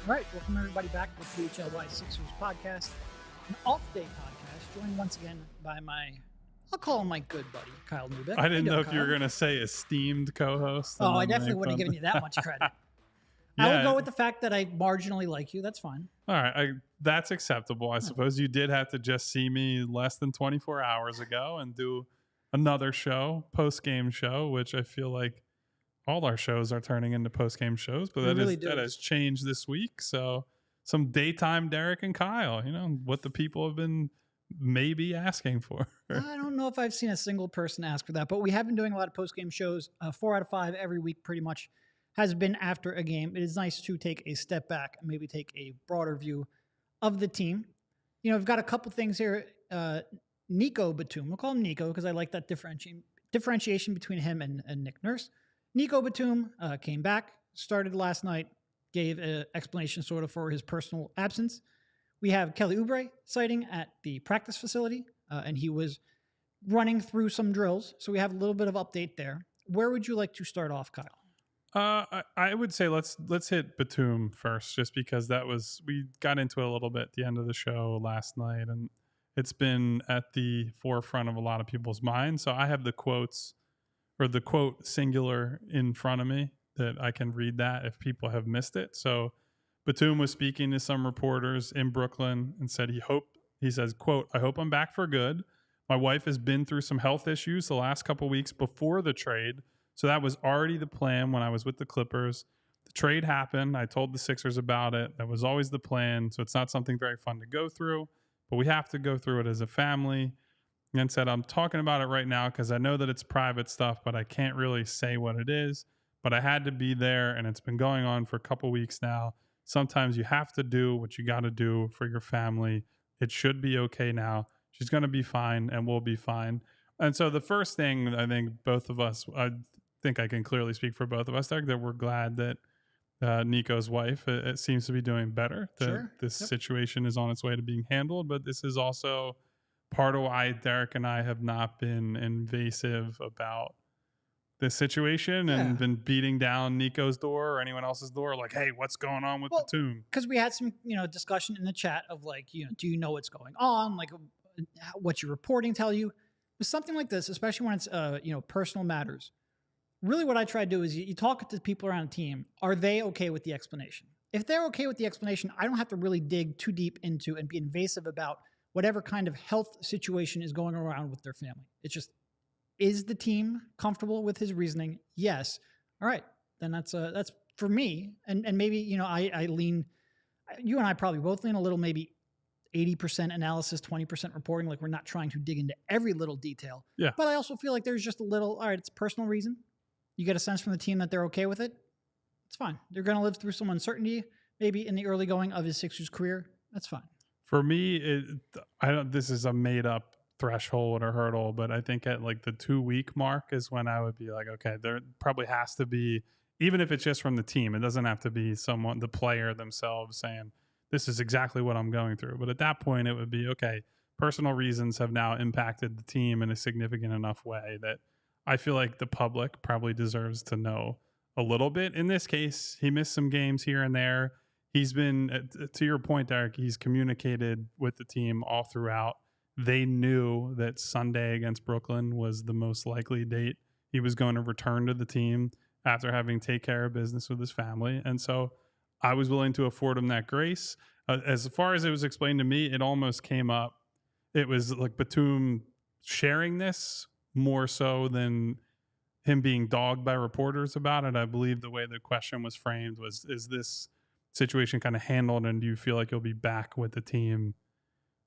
All right, welcome everybody back to the PHLY Sixers podcast, an off-day podcast, joined once again by I'll call him my good buddy, Kyle Neubeck. I didn't know if you were going to say esteemed co-host. Oh, I definitely wouldn't have given you that much credit. I would go with the fact that I marginally like you. That's fine. All right, that's acceptable. I suppose you did have to just see me less than 24 hours ago and do another show, post-game show, which I feel like all our shows are turning into post-game shows, but that has changed this week. So some daytime Derek and Kyle, what the people have been maybe asking for. I don't know if I've seen a single person ask for that, but we have been doing a lot of post-game shows. 4 out of 5 every week pretty much has been after a game. It is nice to take a step back and maybe take a broader view of the team. We've got a couple things here. Nico Batum, we'll call him Nico because I like that differentiation between him and Nick Nurse. Nico Batum came back, started last night, gave an explanation sort of for his personal absence. We have PHLY Oubre sighting at the practice facility, and he was running through some drills. So we have a little bit of update there. Where would you like to start off, Kyle? I would say let's hit Batum first, just because we got into it a little bit at the end of the show last night, and it's been at the forefront of a lot of people's minds. So I have the quotes, or the quote singular, in front of me that I can read that if people have missed it. So Batum was speaking to some reporters in Brooklyn and said he says, quote, "I hope I'm back for good. My wife has been through some health issues the last couple weeks before the trade. So that was already the plan when I was with the Clippers. The trade happened. I told the Sixers about it. That was always the plan. So it's not something very fun to go through, but we have to go through it as a family." And said, "I'm talking about it right now because I know that it's private stuff, but I can't really say what it is. But I had to be there, and it's been going on for a couple weeks now. Sometimes you have to do what you got to do for your family. It should be okay now. She's going to be fine, and we'll be fine." And so the first thing, I think both of us, I think I can clearly speak for both of us, Derek, that we're glad that Nico's wife it seems to be doing better. This situation is on its way to being handled, but this is also part of why Derek and I have not been invasive about this situation and been beating down Nico's door or anyone else's door, like, "Hey, what's going on with Batum?" Because we had some, discussion in the chat of like, do you know what's going on? Like, what's your reporting tell you? With something like this, especially when it's, personal matters. Really, what I try to do is you talk to people around the team. Are they okay with the explanation? If they're okay with the explanation, I don't have to really dig too deep into and be invasive about whatever kind of health situation is going around with their family. It's just, is the team comfortable with his reasoning? Yes. All right. Then that's for me. And maybe, I lean, you and I probably both lean a little, maybe 80% analysis, 20% reporting. Like, we're not trying to dig into every little detail. Yeah. But I also feel like there's just a little, all right, it's a personal reason. You get a sense from the team that they're okay with it. It's fine. They're going to live through some uncertainty, maybe in the early going of his Sixers career. That's fine. For me, this is a made up threshold or hurdle, but I think at like the 2-week mark is when I would be like, okay, there probably has to be, even if it's just from the team, it doesn't have to be the player themselves saying, "This is exactly what I'm going through." But at that point, it would be, okay, personal reasons have now impacted the team in a significant enough way that I feel like the public probably deserves to know a little bit. In this case, he missed some games here and there. He's been, to your point, Derek, he's communicated with the team all throughout. They knew that Sunday against Brooklyn was the most likely date he was going to return to the team after having take care of business with his family. And so I was willing to afford him that grace. As far as it was explained to me, it almost came up. It was like Batum sharing this more so than him being dogged by reporters about it. I believe the way the question was framed was, is this situation kind of handled, and do you feel like you'll be back with the team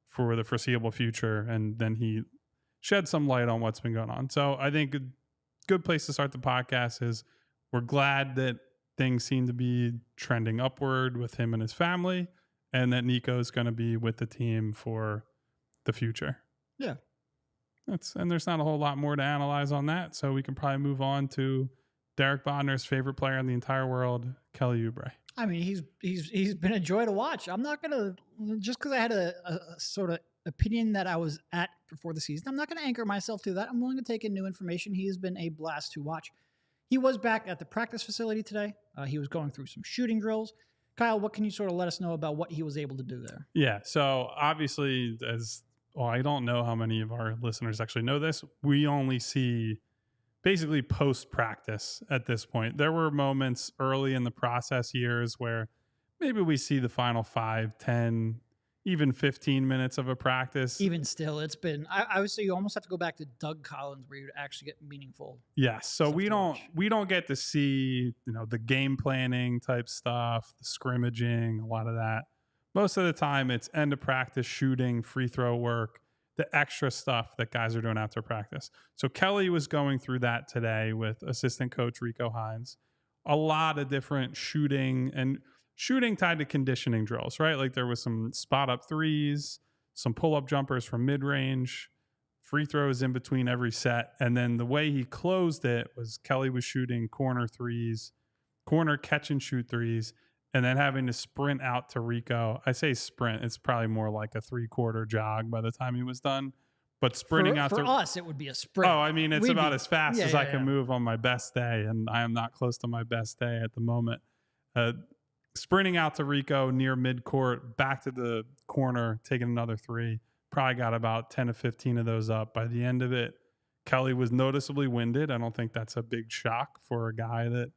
for the foreseeable future? And then he shed some light on what's been going on. So I think a good place to start the podcast is we're glad that things seem to be trending upward with him and his family, and that Nico is going to be with the team for the future. Yeah. And there's not a whole lot more to analyze on that, so we can probably move on to Derek Bodner's favorite player in the entire world, Kelly Oubre. I mean, he's been a joy to watch. I'm not gonna, just because I had a sort of opinion that I was at before the season, I'm not gonna anchor myself to that. I'm willing to take in new information. He has been a blast to watch. He was back at the practice facility today. He was going through some shooting drills. Kyle, what can you sort of let us know about what he was able to do there? Yeah, so obviously, I don't know how many of our listeners actually know this. We only see basically post-practice at this point. There were moments early in the process years where maybe we see the final 5, 10, even 15 minutes of a practice. Even still, it's been, I would say you almost have to go back to Doug Collins where you'd actually get meaningful. Yes. So we don't get to see, the game planning type stuff, the scrimmaging, a lot of that. Most of the time it's end of practice, shooting, free throw work, the extra stuff that guys are doing after practice. So Kelly was going through that today with assistant coach Rico Hines. A lot of different shooting tied to conditioning drills, right? Like there was some spot up threes, some pull up jumpers from mid range, free throws in between every set. And then the way he closed it was Kelly was shooting corner threes, corner catch and shoot threes, and then having to sprint out to Rico. I say sprint, it's probably more like a 3/4 jog by the time he was done. But sprinting out for us, it would be a sprint. Oh, I mean, it's about as fast as I can move on my best day, and I am not close to my best day at the moment. Sprinting out to Rico near midcourt, back to the corner, taking another three. Probably got about 10 to 15 of those up. By the end of it, Kelly was noticeably winded. I don't think that's a big shock for a guy that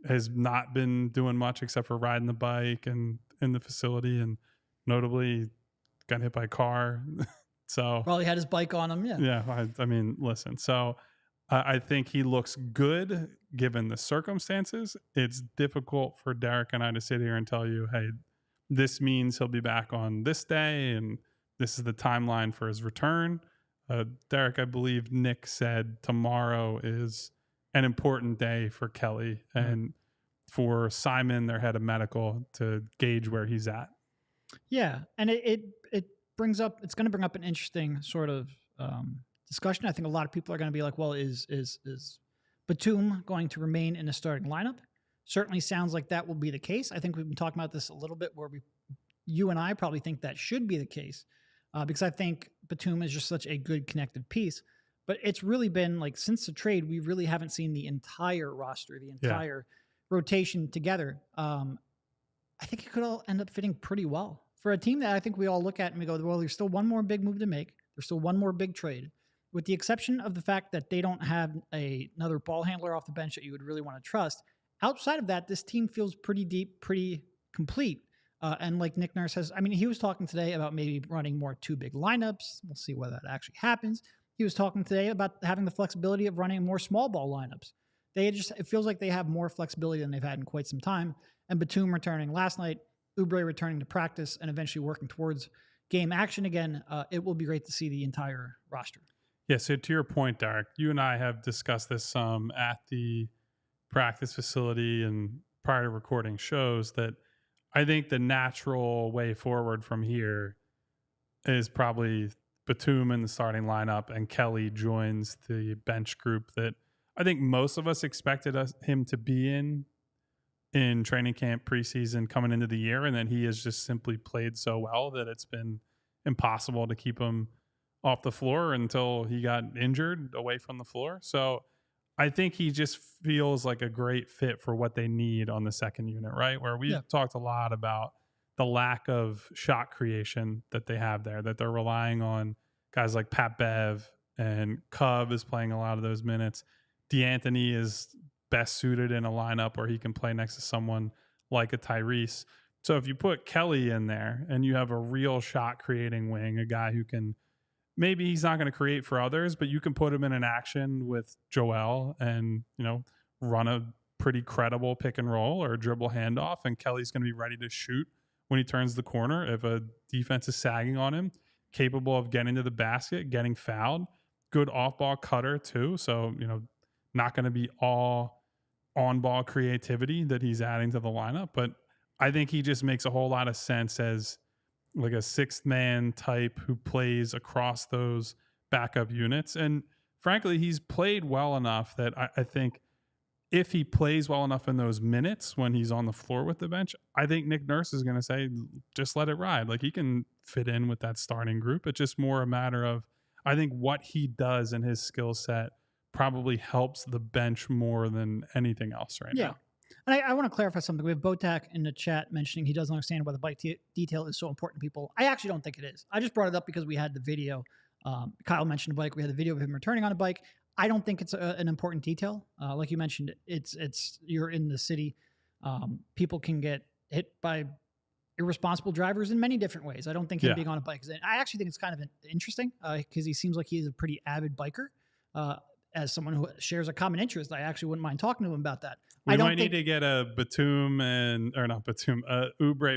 has not been doing much except for riding the bike and in the facility, and notably got hit by a car. So probably had his bike on him. Yeah. I mean, listen, so I think he looks good given the circumstances. It's difficult for Derek and I to sit here and tell you, hey, this means he'll be back on this day and this is the timeline for his return. Derek, I believe Nick said tomorrow is an important day for Kelly and for Simon, their head of medical, to gauge where he's at. Yeah. And it brings up, it's going to bring up an interesting sort of discussion. I think a lot of people are going to be like, well, is Batum going to remain in the starting lineup? Certainly sounds like that will be the case. I think we've been talking about this a little bit where you and I probably think that should be the case because I think Batum is just such a good connected piece. But it's really been like since the trade, we really haven't seen the entire roster, the entire rotation together. I think it could all end up fitting pretty well for a team that I think we all look at and we go, well, there's still one more big move to make. There's still one more big trade, with the exception of the fact that they don't have another ball handler off the bench that you would really want to trust. Outside of that, this team feels pretty deep, pretty complete. And like Nick Nurse says, I mean, he was talking today about maybe running more 2 big lineups. We'll see whether that actually happens. He was talking today about having the flexibility of running more small ball lineups. It feels like they have more flexibility than they've had in quite some time. And Batum returning last night, Oubre returning to practice, and eventually working towards game action again. It will be great to see the entire roster. Yeah, so to your point, Derek, you and I have discussed this some at the practice facility and prior to recording shows that I think the natural way forward from here is probably Batum in the starting lineup and Kelly joins the bench group that I think most of us expected him to be in training camp, preseason, coming into the year, and then he has just simply played so well that it's been impossible to keep him off the floor until he got injured away from the floor. So I think he just feels like a great fit for what they need on the second unit, right? Where we've talked a lot about the lack of shot creation that they have there, that they're relying on guys like Pat Bev, and Cub is playing a lot of those minutes. D'Anthony is best suited in a lineup where he can play next to someone like a Tyrese. So if you put Kelly in there and you have a real shot creating wing, a guy who can, maybe he's not going to create for others, but you can put him in an action with Joel and, run a pretty credible pick and roll or a dribble handoff, and Kelly's going to be ready to shoot when he turns the corner. If a defense is sagging on him, capable of getting to the basket, getting fouled, good off-ball cutter too. So, not going to be all on-ball creativity that he's adding to the lineup, but I think he just makes a whole lot of sense as like a sixth man type who plays across those backup units. And frankly, he's played well enough that I think if he plays well enough in those minutes when he's on the floor with the bench, I think Nick Nurse is going to say, just let it ride. Like, he can fit in with that starting group. It's just more a matter of, I think what he does in his skill set probably helps the bench more than anything else right now. And I want to clarify something. We have Botak in the chat mentioning he doesn't understand why the bike detail is so important to people. I actually don't think it is. I just brought it up because we had the video. Kyle mentioned the bike. We had the video of him returning on a bike. I don't think it's an important detail. Like you mentioned, it's you're in the city. People can get hit by irresponsible drivers in many different ways. I don't think him being on a bike I actually think it's kind of interesting because he seems like he is a pretty avid biker. As someone who shares a common interest, I actually wouldn't mind talking to him about that. We might need to get a Oubre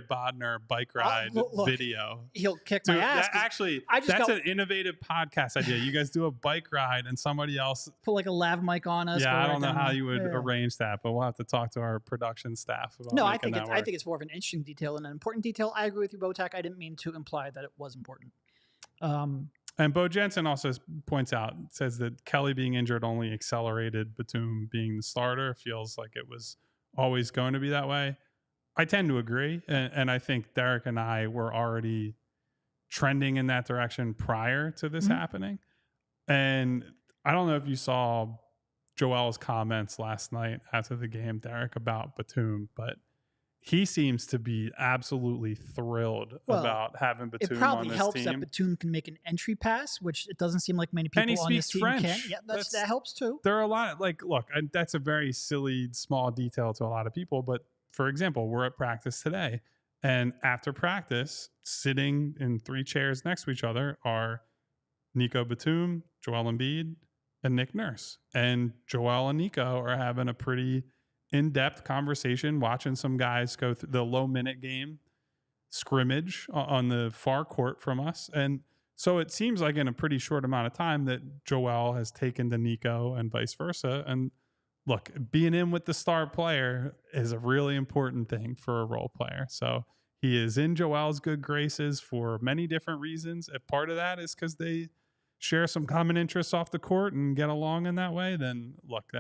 Bodner bike ride video. He'll kick my ass. That's an innovative podcast idea. You guys do a bike ride and somebody else put like a lav mic on us. Yeah, I don't know how you would arrange that, but we'll have to talk to our production staff about I think it's more of an interesting detail and an important detail. I agree with you, Botak. I didn't mean to imply that it was important. And Bo Jensen also points out, says that Kelly being injured only accelerated Batum being the starter. Feels like it was always going to be that way. I tend to agree. And I think Derek and I were already trending in that direction prior to this happening. And I don't know if you saw Joel's comments last night after the game, Derek, about Batum, but he seems to be absolutely thrilled about having Batum on this team. It probably helps that Batum can make an entry pass, which it doesn't seem like many people on this team can. Yeah, that helps too. There are a lot look, that's a very silly, small detail to a lot of people. But for example, we're at practice today. And after practice, sitting in 3 chairs next to each other are Nico Batum, Joel Embiid, and Nick Nurse. And Joel and Nico are having a pretty in-depth conversation, watching some guys go through the low-minute game scrimmage on the far court from us. And so it seems like in a pretty short amount of time that Joel has taken to Nico and vice versa. And look, being in with the star player is a really important thing for a role player. So he is in Joel's good graces for many different reasons. If part of that is because they share some common interests off the court and get along in that way, then look,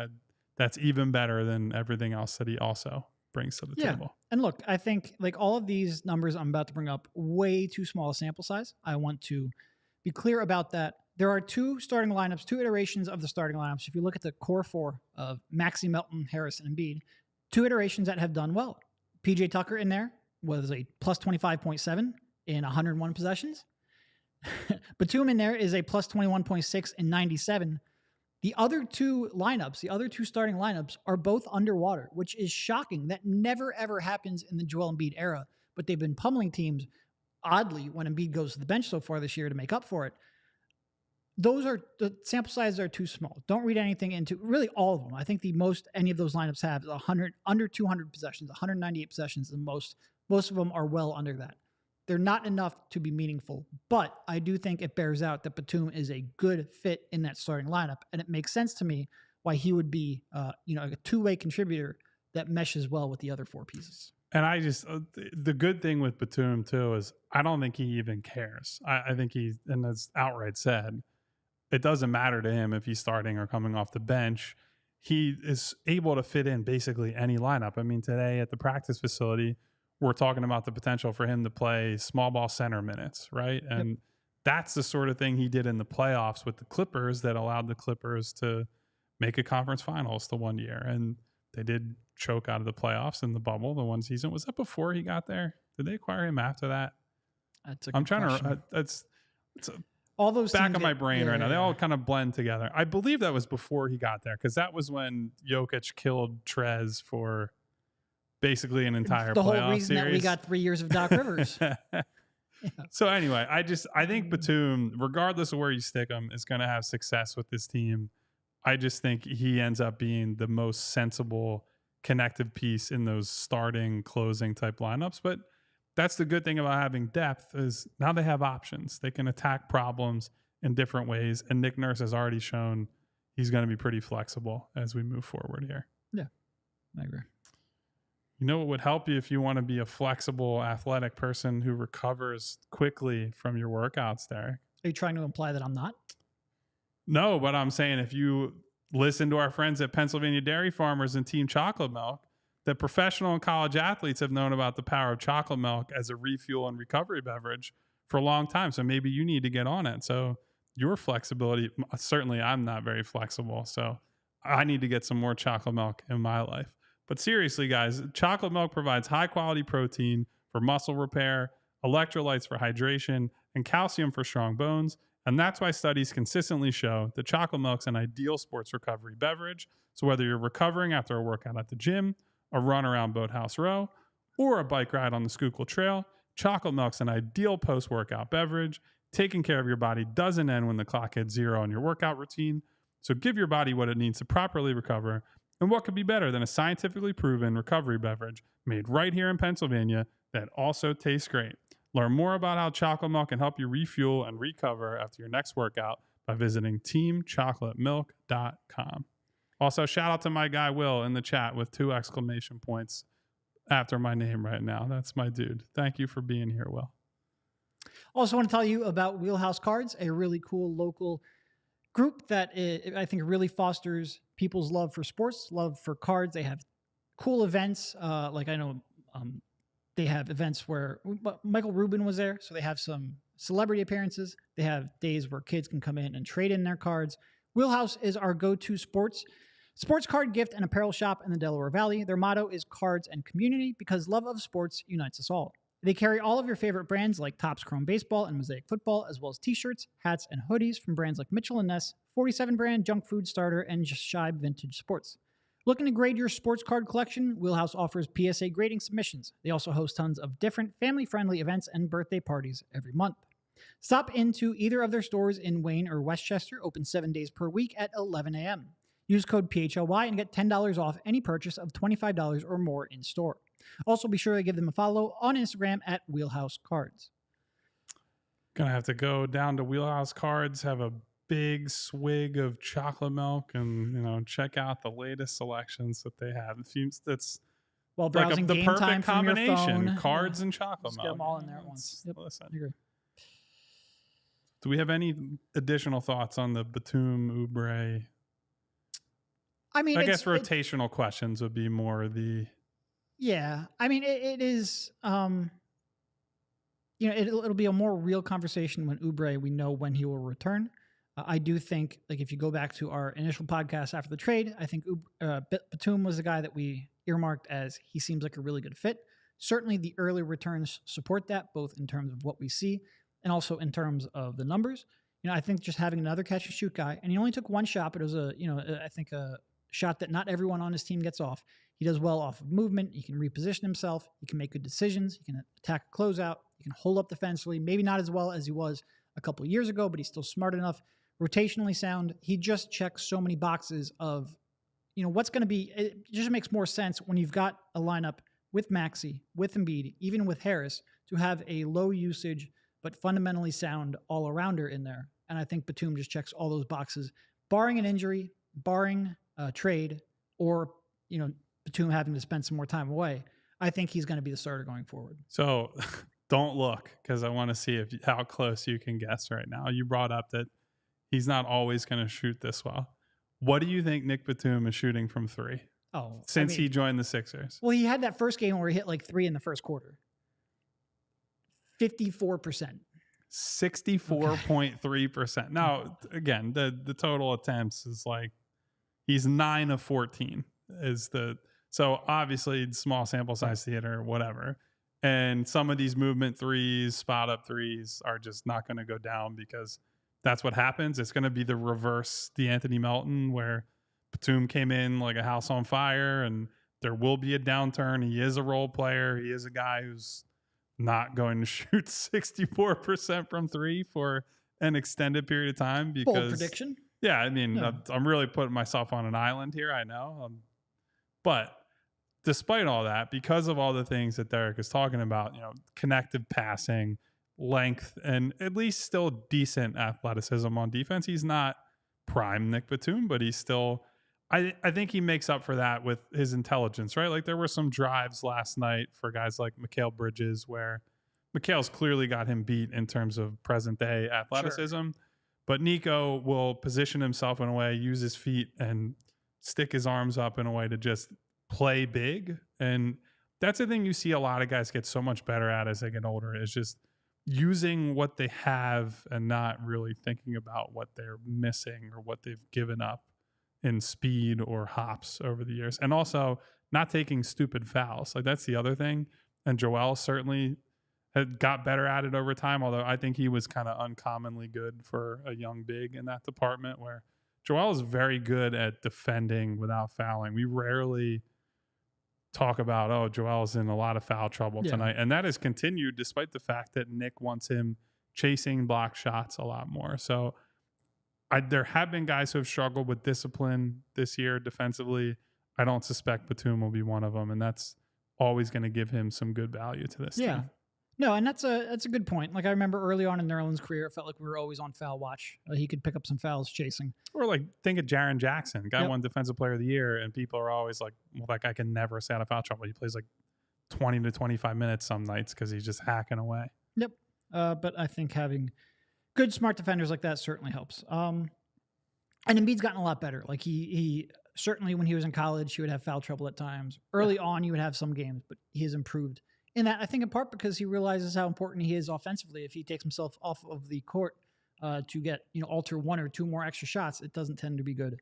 that's even better than everything else that he also brings to the table. And look, I think like all of these numbers I'm about to bring up, way too small a sample size. I want to be clear about that. There are 2 starting lineups, 2 iterations of the starting lineups. If you look at the core 4 of Maxey, Melton, Harris, and Embiid, 2 iterations that have done well. PJ Tucker in there was a plus 25.7 in 101 possessions. Batum in there is a plus 21.6 in 97. The other 2 lineups, the other 2 starting lineups are both underwater, which is shocking. That never, ever happens in the Joel Embiid era, but they've been pummeling teams, oddly, when Embiid goes to the bench so far this year to make up for it. The sample sizes are too small. Don't read anything into really all of them. I think the most any of those lineups have is under 200 possessions, 198 possessions the most. Most of them are well under that. They're not enough to be meaningful, but I do think it bears out that Batum is a good fit in that starting lineup, and it makes sense to me why he would be, a 2-way contributor that meshes well with the other 4 pieces. And I just the good thing with Batum too is I don't think he even cares. I think and as outright said, it doesn't matter to him if he's starting or coming off the bench. He is able to fit in basically any lineup. I mean, today at the practice facility, we're talking about the potential for him to play small ball center minutes, right? And that's the sort of thing he did in the playoffs with the Clippers that allowed the Clippers to make a conference finals the one year. And they did choke out of the playoffs in the bubble, the one season. Was that before he got there? Did they acquire him after that? That's a good question. It's all those back of my brain right now. They all kind of blend together. I believe that was before he got there because that was when Jokic killed Trez for basically an entire the playoff whole reason series. That we got 3 years of Doc Rivers. So anyway, I think Batum, regardless of where you stick him, is going to have success with this team. I just think he ends up being the most sensible connective piece in those starting, closing type lineups. But that's the good thing about having depth is now they have options. They can attack problems in different ways. And Nick Nurse has already shown he's going to be pretty flexible as we move forward here. Yeah. I agree. You know what would help you if you want to be a flexible, athletic person who recovers quickly from your workouts, Derek? Are you trying to imply that I'm not? No, but I'm saying if you listen to our friends at Pennsylvania Dairy Farmers and Team Chocolate Milk, that professional and college athletes have known about the power of chocolate milk as a refuel and recovery beverage for a long time. So maybe you need to get on it. So your flexibility, certainly I'm not very flexible. So I need to get some more chocolate milk in my life. But seriously, guys, chocolate milk provides high quality protein for muscle repair, electrolytes for hydration, and calcium for strong bones. And that's why studies consistently show that chocolate milk's an ideal sports recovery beverage. So whether you're recovering after a workout at the gym, a run around Boathouse Row, or a bike ride on the Schuylkill Trail, chocolate milk's an ideal post-workout beverage. Taking care of your body doesn't end when the clock hits zero on your workout routine. So give your body what it needs to properly recover. And what could be better than a scientifically proven recovery beverage made right here in Pennsylvania that also tastes great? Learn more about how chocolate milk can help you refuel and recover after your next workout by visiting teamchocolatemilk.com. Also, shout out to my guy Will in the chat with 2 exclamation points after my name right now. That's my dude. Thank you for being here, Will. Also want to tell you about Wheelhouse Cards, a really cool local group that I think really fosters people's love for sports, love for cards. They have cool events. Like I know they have events where Michael Rubin was there. So they have some celebrity appearances. They have days where kids can come in and trade in their cards. Wheelhouse is our go-to sports card gift and apparel shop in the Delaware Valley. Their motto is cards and community because love of sports unites us all. They carry all of your favorite brands like Topps Chrome Baseball and Mosaic Football, as well as t-shirts, hats, and hoodies from brands like Mitchell & Ness, 47 brand, Junk Food Starter, and Shibe Vintage Sports. Looking to grade your sports card collection? Wheelhouse offers PSA grading submissions. They also host tons of different family-friendly events and birthday parties every month. Stop into either of their stores in Wayne or Westchester, open 7 days per week at 11 a.m. Use code PHLY and get $10 off any purchase of $25 or more in store. Also, be sure to give them a follow on Instagram at Wheelhouse Cards. Gonna have to go down to Wheelhouse Cards, have a big swig of chocolate milk, and check out the latest selections that they have. It seems that's while browsing the Game perfect Time from your combination: phone. cards and chocolate Just milk. get them all in there at once. Yep. Listen. I agree. Do we have any additional thoughts on the Batum Oubre? I mean, I guess rotational questions would be more the. Yeah, I mean, it is. It'll be a more real conversation when Oubre, we know when he will return. I do think, like, if you go back to our initial podcast after the trade, I think Batum was the guy that we earmarked as he seems like a really good fit. Certainly, the early returns support that, both in terms of what we see and also in terms of the numbers. I think just having another catch and shoot guy, and he only took one shot, but it was I think a shot that not everyone on his team gets off. He does well off of movement. He can reposition himself. He can make good decisions. He can attack a closeout. He can hold up defensively. Maybe not as well as he was a couple of years ago, but he's still smart enough. Rotationally sound. He just checks so many boxes of, what's going to be. It just makes more sense when you've got a lineup with Maxey, with Embiid, even with Harris, to have a low usage but fundamentally sound all-arounder in there. And I think Batum just checks all those boxes, barring an injury, barring a trade, or, Batum having to spend some more time away. I think he's going to be the starter going forward. So don't look, because I want to see how close you can guess right now. You brought up that he's not always going to shoot this well. What do you think Nic Batum is shooting from three? Since he joined the Sixers. Well, he had that first game where he hit like 3 in the first quarter. 54%. 64.3%. Now, again, the total attempts is like he's 9 of 14 so obviously small sample size theater, whatever. And some of these movement threes, spot up threes are just not going to go down because that's what happens. It's going to be the reverse D'Anthony Melton, where Batum came in like a house on fire and there will be a downturn. He is a role player. He is a guy who's not going to shoot 64% from three for an extended period of time. Because, bold prediction. Yeah, I mean, no. I'm really putting myself on an island here, I know. But despite all that, because of all the things that Derek is talking about, connective passing, length, and at least still decent athleticism on defense, he's not prime Nic Batum, but he's still I think he makes up for that with his intelligence, right? Like there were some drives last night for guys like Mikal Bridges where Mikal's clearly got him beat in terms of present day athleticism, Sure. but Nico will position himself in a way, use his feet and stick his arms up in a way to just play big. And that's the thing you see a lot of guys get so much better at as they get older, is just using what they have and not really thinking about what they're missing or what they've given up in speed or hops over the years. And also not taking stupid fouls. Like that's the other thing. And Joel certainly had got better at it over time, although I think he was kind of uncommonly good for a young big in that department, where Joel is very good at defending without fouling. We rarely talk about, oh, Joel's in a lot of foul trouble tonight. And that has continued despite the fact that Nick wants him chasing block shots a lot more. So there have been guys who have struggled with discipline this year defensively. I don't suspect Batum will be one of them, and that's always going to give him some good value to this team. No, and that's a good point. Like I remember early on in Nerlens' career, it felt like we were always on foul watch. He could pick up some fouls chasing. Or like think of Jaren Jackson, guy won Defensive Player of the Year, and people are always like, well, that guy can never stay out of foul trouble. He plays like 20 to 25 minutes some nights because he's just hacking away. Yep. But I think having good, smart defenders like that certainly helps. And Embiid's gotten a lot better. Like he certainly when he was in college, he would have foul trouble at times. Early on, you would have some games, but he has improved in that. I think in part because he realizes how important he is offensively. If he takes himself off of the court to get alter one or two more extra shots, it doesn't tend to be good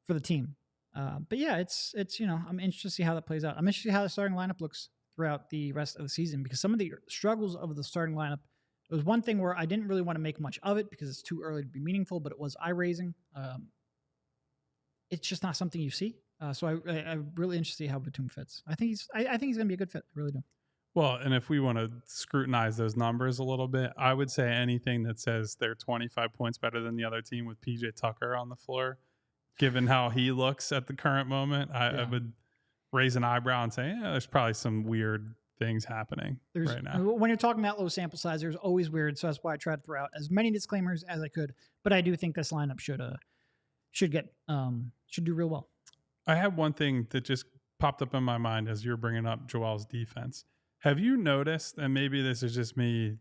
for the team. But yeah, it's I'm interested to see how that plays out. I'm interested to see how the starting lineup looks throughout the rest of the season, because some of the struggles of the starting lineup. It was one thing where I didn't really want to make much of it because it's too early to be meaningful, but it was eye-raising. It's just not something you see. So I'm really interested to see how Batum fits. I think he's going to be a good fit. I really do. Well, and if we want to scrutinize those numbers a little bit, I would say anything that says they're 25 points better than the other team with PJ Tucker on the floor, given how he looks at the current moment, I would raise an eyebrow and say, there's probably some weird things happening right now. When you're talking about low sample size, there's always weird. So that's why I tried to throw out as many disclaimers as I could. But I do think this lineup should do real well. I have one thing that just popped up in my mind as you're bringing up Joel's defense. Have you noticed, and maybe this is just me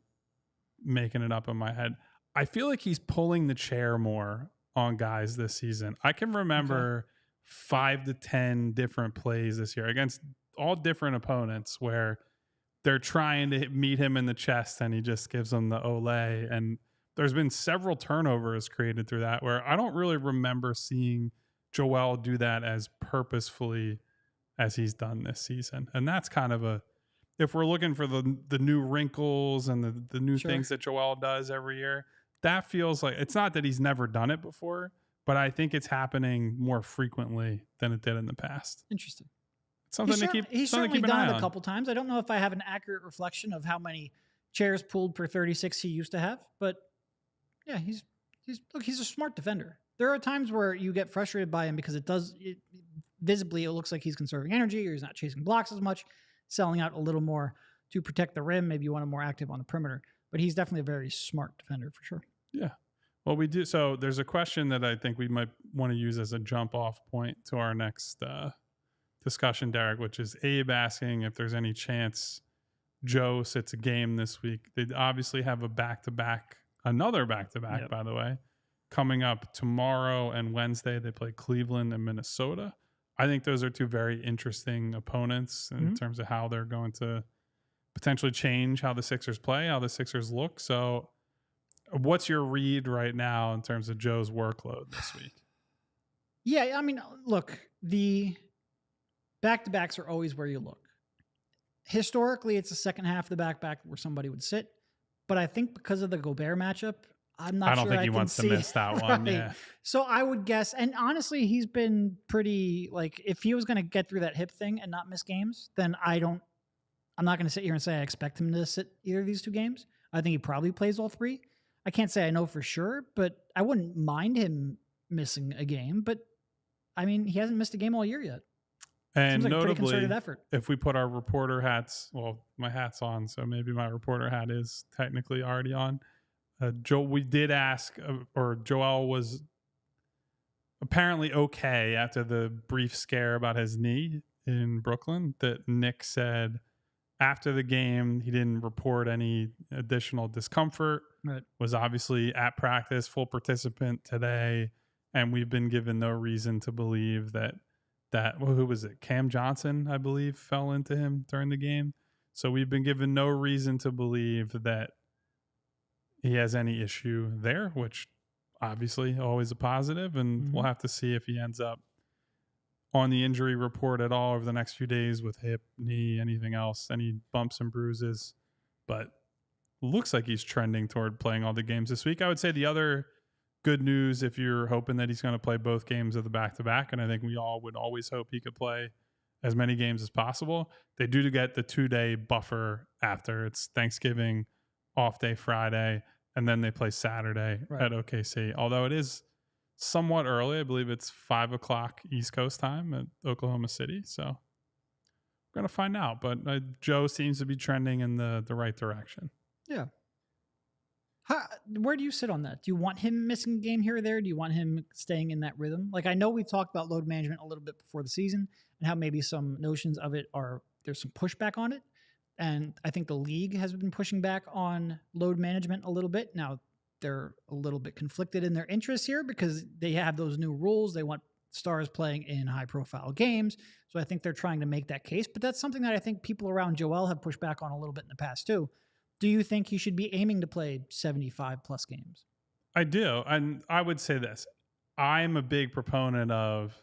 making it up in my head, I feel like he's pulling the chair more on guys this season. I can remember 5 to 10 different plays this year against all different opponents where they're trying to meet him in the chest and he just gives them the Olay. And there's been several turnovers created through that where I don't really remember seeing Joel do that as purposefully as he's done this season. And that's kind of if we're looking for the new wrinkles and the new things that Joel does every year, that feels like, it's not that he's never done it before, but I think it's happening more frequently than it did in the past. Interesting. Something to keep. He's certainly done it a couple times. I don't know if I have an accurate reflection of how many chairs pulled per 36 he used to have, but yeah, he's a smart defender. There are times where you get frustrated by him because visibly it looks like he's conserving energy or he's not chasing blocks as much, selling out a little more to protect the rim. Maybe you want him more active on the perimeter, but he's definitely a very smart defender for sure. Yeah. Well, we do. So there's a question that I think we might want to use as a jump off point to our next discussion, Derek, which is Abe asking if there's any chance Joe sits a game this week. They obviously have another back-to-back, by the way, coming up tomorrow and Wednesday. They play Cleveland and Minnesota. I think those are two very interesting opponents in terms of how they're going to potentially change how the Sixers play, how the Sixers look. So what's your read right now in terms of Joe's workload this week? Yeah, I mean, look, the back-to-backs are always where you look. Historically, it's the second half of the back-to-back where somebody would sit. But I think because of the Gobert matchup, I'm not sure I don't think he wants to miss that one. Right. Yeah. So I would guess, and honestly, he's been pretty, like, if he was going to get through that hip thing and not miss games, then I'm not going to sit here and say I expect him to sit either of these two games. I think he probably plays all three. I can't say I know for sure, but I wouldn't mind him missing a game. But I mean, he hasn't missed a game all year yet. And seems like notably, a pretty concerted effort. If we put our reporter hats, well, my hat's on, so maybe my reporter hat is technically already on. Joe, we did ask, or Joel was apparently okay after the brief scare about his knee in Brooklyn, that Nic said after the game he didn't report any additional discomfort, Right. was obviously at practice, full participant today, and we've been given no reason to believe that who was it? Cam Johnson, I believe, fell into him during the game. So we've been given no reason to believe that he has any issue there, which obviously always a positive, and we'll have to see if he ends up on the injury report at all over the next few days with hip, knee, anything else, any bumps and bruises. But looks like he's trending toward playing all the games this week. I would say the other good news, if you're hoping that he's going to play both games of the back-to-back, and I think we all would always hope he could play as many games as possible, they do get the 2-day buffer after. It's Thanksgiving, off day Friday, and then they play Saturday at OKC. Although it is somewhat early. I believe it's 5 o'clock East Coast time at Oklahoma City. So we're going to find out. But Joe seems to be trending in the right direction. Yeah. Where do you sit on that? Do you want him missing a game here or there? Do you want him staying in that rhythm? Like, I know we've talked about load management a little bit before the season and how maybe some notions of it there's some pushback on it. And I think the league has been pushing back on load management a little bit. Now, they're a little bit conflicted in their interests here because they have those new rules. They want stars playing in high-profile games. So I think they're trying to make that case. But that's something that I think people around Joel have pushed back on a little bit in the past, too. Do you think he should be aiming to play 75-plus games? I do. And I would say this. I'm a big proponent of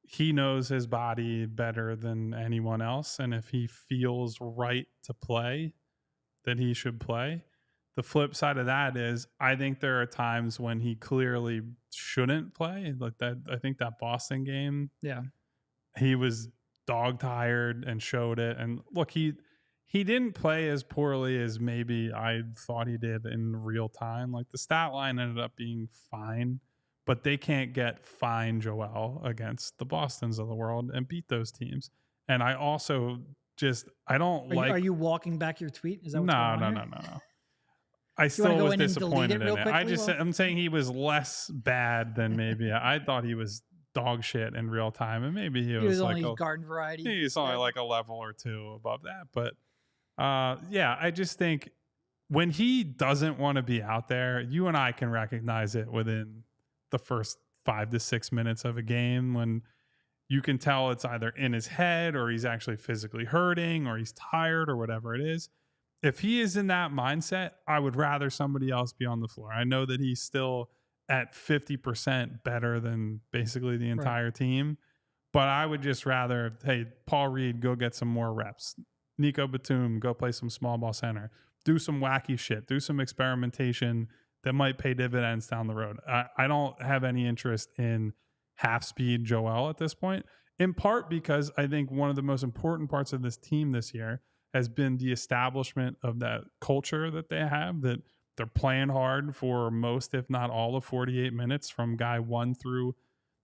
he knows his body better than anyone else. And if he feels right to play, then he should play. The flip side of that is I think there are times when he clearly shouldn't play. Like that, I think that Boston game, he was dog tired and showed it. And look, he didn't play as poorly as maybe I thought he did in real time. Like the stat line ended up being fine, but they can't get fine Joel against the Bostons of the world and beat those teams. And I also I don't like. Are you walking back your tweet? Is that what's No. I still was disappointed in it. I'm saying he was less bad than maybe I thought he was dog shit in real time, and maybe he was like only garden variety. He's only like a level or two above that. But I just think when he doesn't want to be out there, you and I can recognize it within the first 5 to 6 minutes of a game when you can tell it's either in his head or he's actually physically hurting or he's tired or whatever it is. If he is in that mindset, I would rather somebody else be on the floor. I know that he's still at 50% better than basically the entire team, but I would just rather, hey, Paul Reed, go get some more reps. Nico Batum, go play some small ball center. Do some wacky shit. Do some experimentation that might pay dividends down the road. I don't have any interest in half-speed Joel at this point, in part because I think one of the most important parts of this team this year has been the establishment of that culture that they have, that they're playing hard for most, if not all, of 48 minutes from guy 1 through,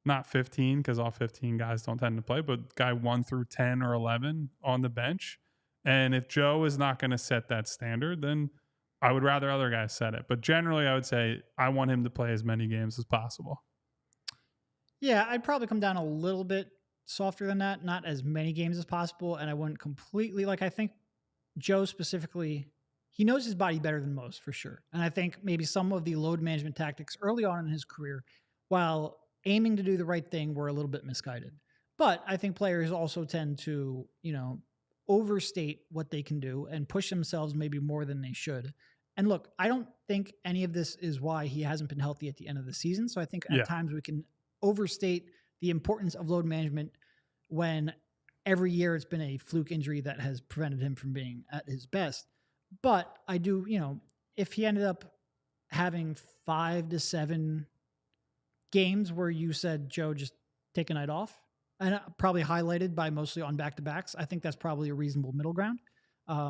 not 15, because all 15 guys don't tend to play, but guy 1 through 10 or 11 on the bench. And if Joe is not going to set that standard, then I would rather other guys set it. But generally, I would say I want him to play as many games as possible. Yeah, I'd probably come down a little bit softer than that, not as many games as possible. And I wouldn't completely, I think Joe specifically, he knows his body better than most for sure. And I think maybe some of the load management tactics early on in his career, while aiming to do the right thing, were a little bit misguided. But I think players also tend to, overstate what they can do and push themselves maybe more than they should. And look, I don't think any of this is why he hasn't been healthy at the end of the season. So I think at times we can overstate the importance of load management when every year it's been a fluke injury that has prevented him from being at his best. But I do, if he ended up having 5 to 7 games where you said, Joe, just take a night off, and probably highlighted by mostly on back-to-backs, I think that's probably a reasonable middle ground.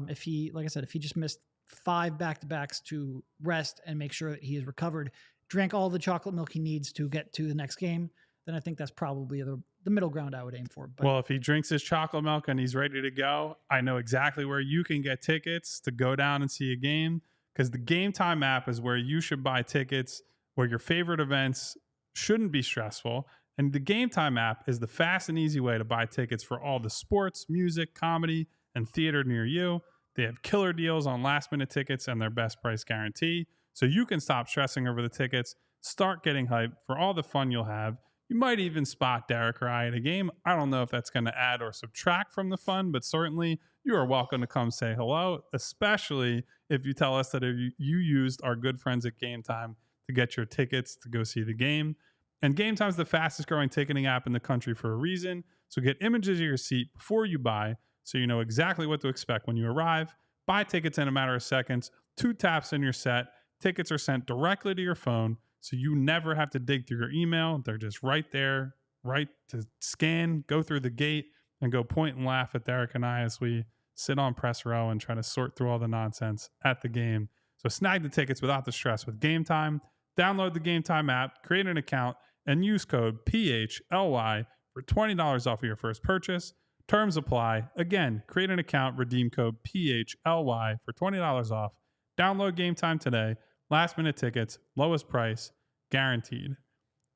If he, like I said, if he just missed 5 back-to-backs to rest and make sure that he is recovered, drank all the chocolate milk he needs to get to the next game, then I think that's probably the middle ground I would aim for. But, well, if he drinks his chocolate milk and he's ready to go, I know exactly where you can get tickets to go down and see a game, because the Game Time app is where you should buy tickets, where your favorite events shouldn't be stressful. And the Game Time app is the fast and easy way to buy tickets for all the sports, music, comedy, and theater near you. They have killer deals on last-minute tickets and their best price guarantee. So you can stop stressing over the tickets, start getting hyped for all the fun you'll have. You might even spot Derek or I at a game. I don't know if that's going to add or subtract from the fun, but certainly you are welcome to come say hello, especially if you tell us that you used our good friends at Game Time to get your tickets to go see the game. And Game Time is the fastest growing ticketing app in the country for a reason. So get images of your seat before you buy so you know exactly what to expect when you arrive. Buy tickets in a matter of seconds, 2 taps and you're set. Tickets are sent directly to your phone, so you never have to dig through your email. They're just right there, right to scan, go through the gate, and go point and laugh at Derek and I as we sit on press row and try to sort through all the nonsense at the game. So snag the tickets without the stress with Game Time. Download the Game Time app, create an account, and use code PHLY for $20 off of your first purchase. Terms apply. Again, create an account, redeem code PHLY for $20 off. Download Game Time today. Last minute tickets, lowest price, guaranteed.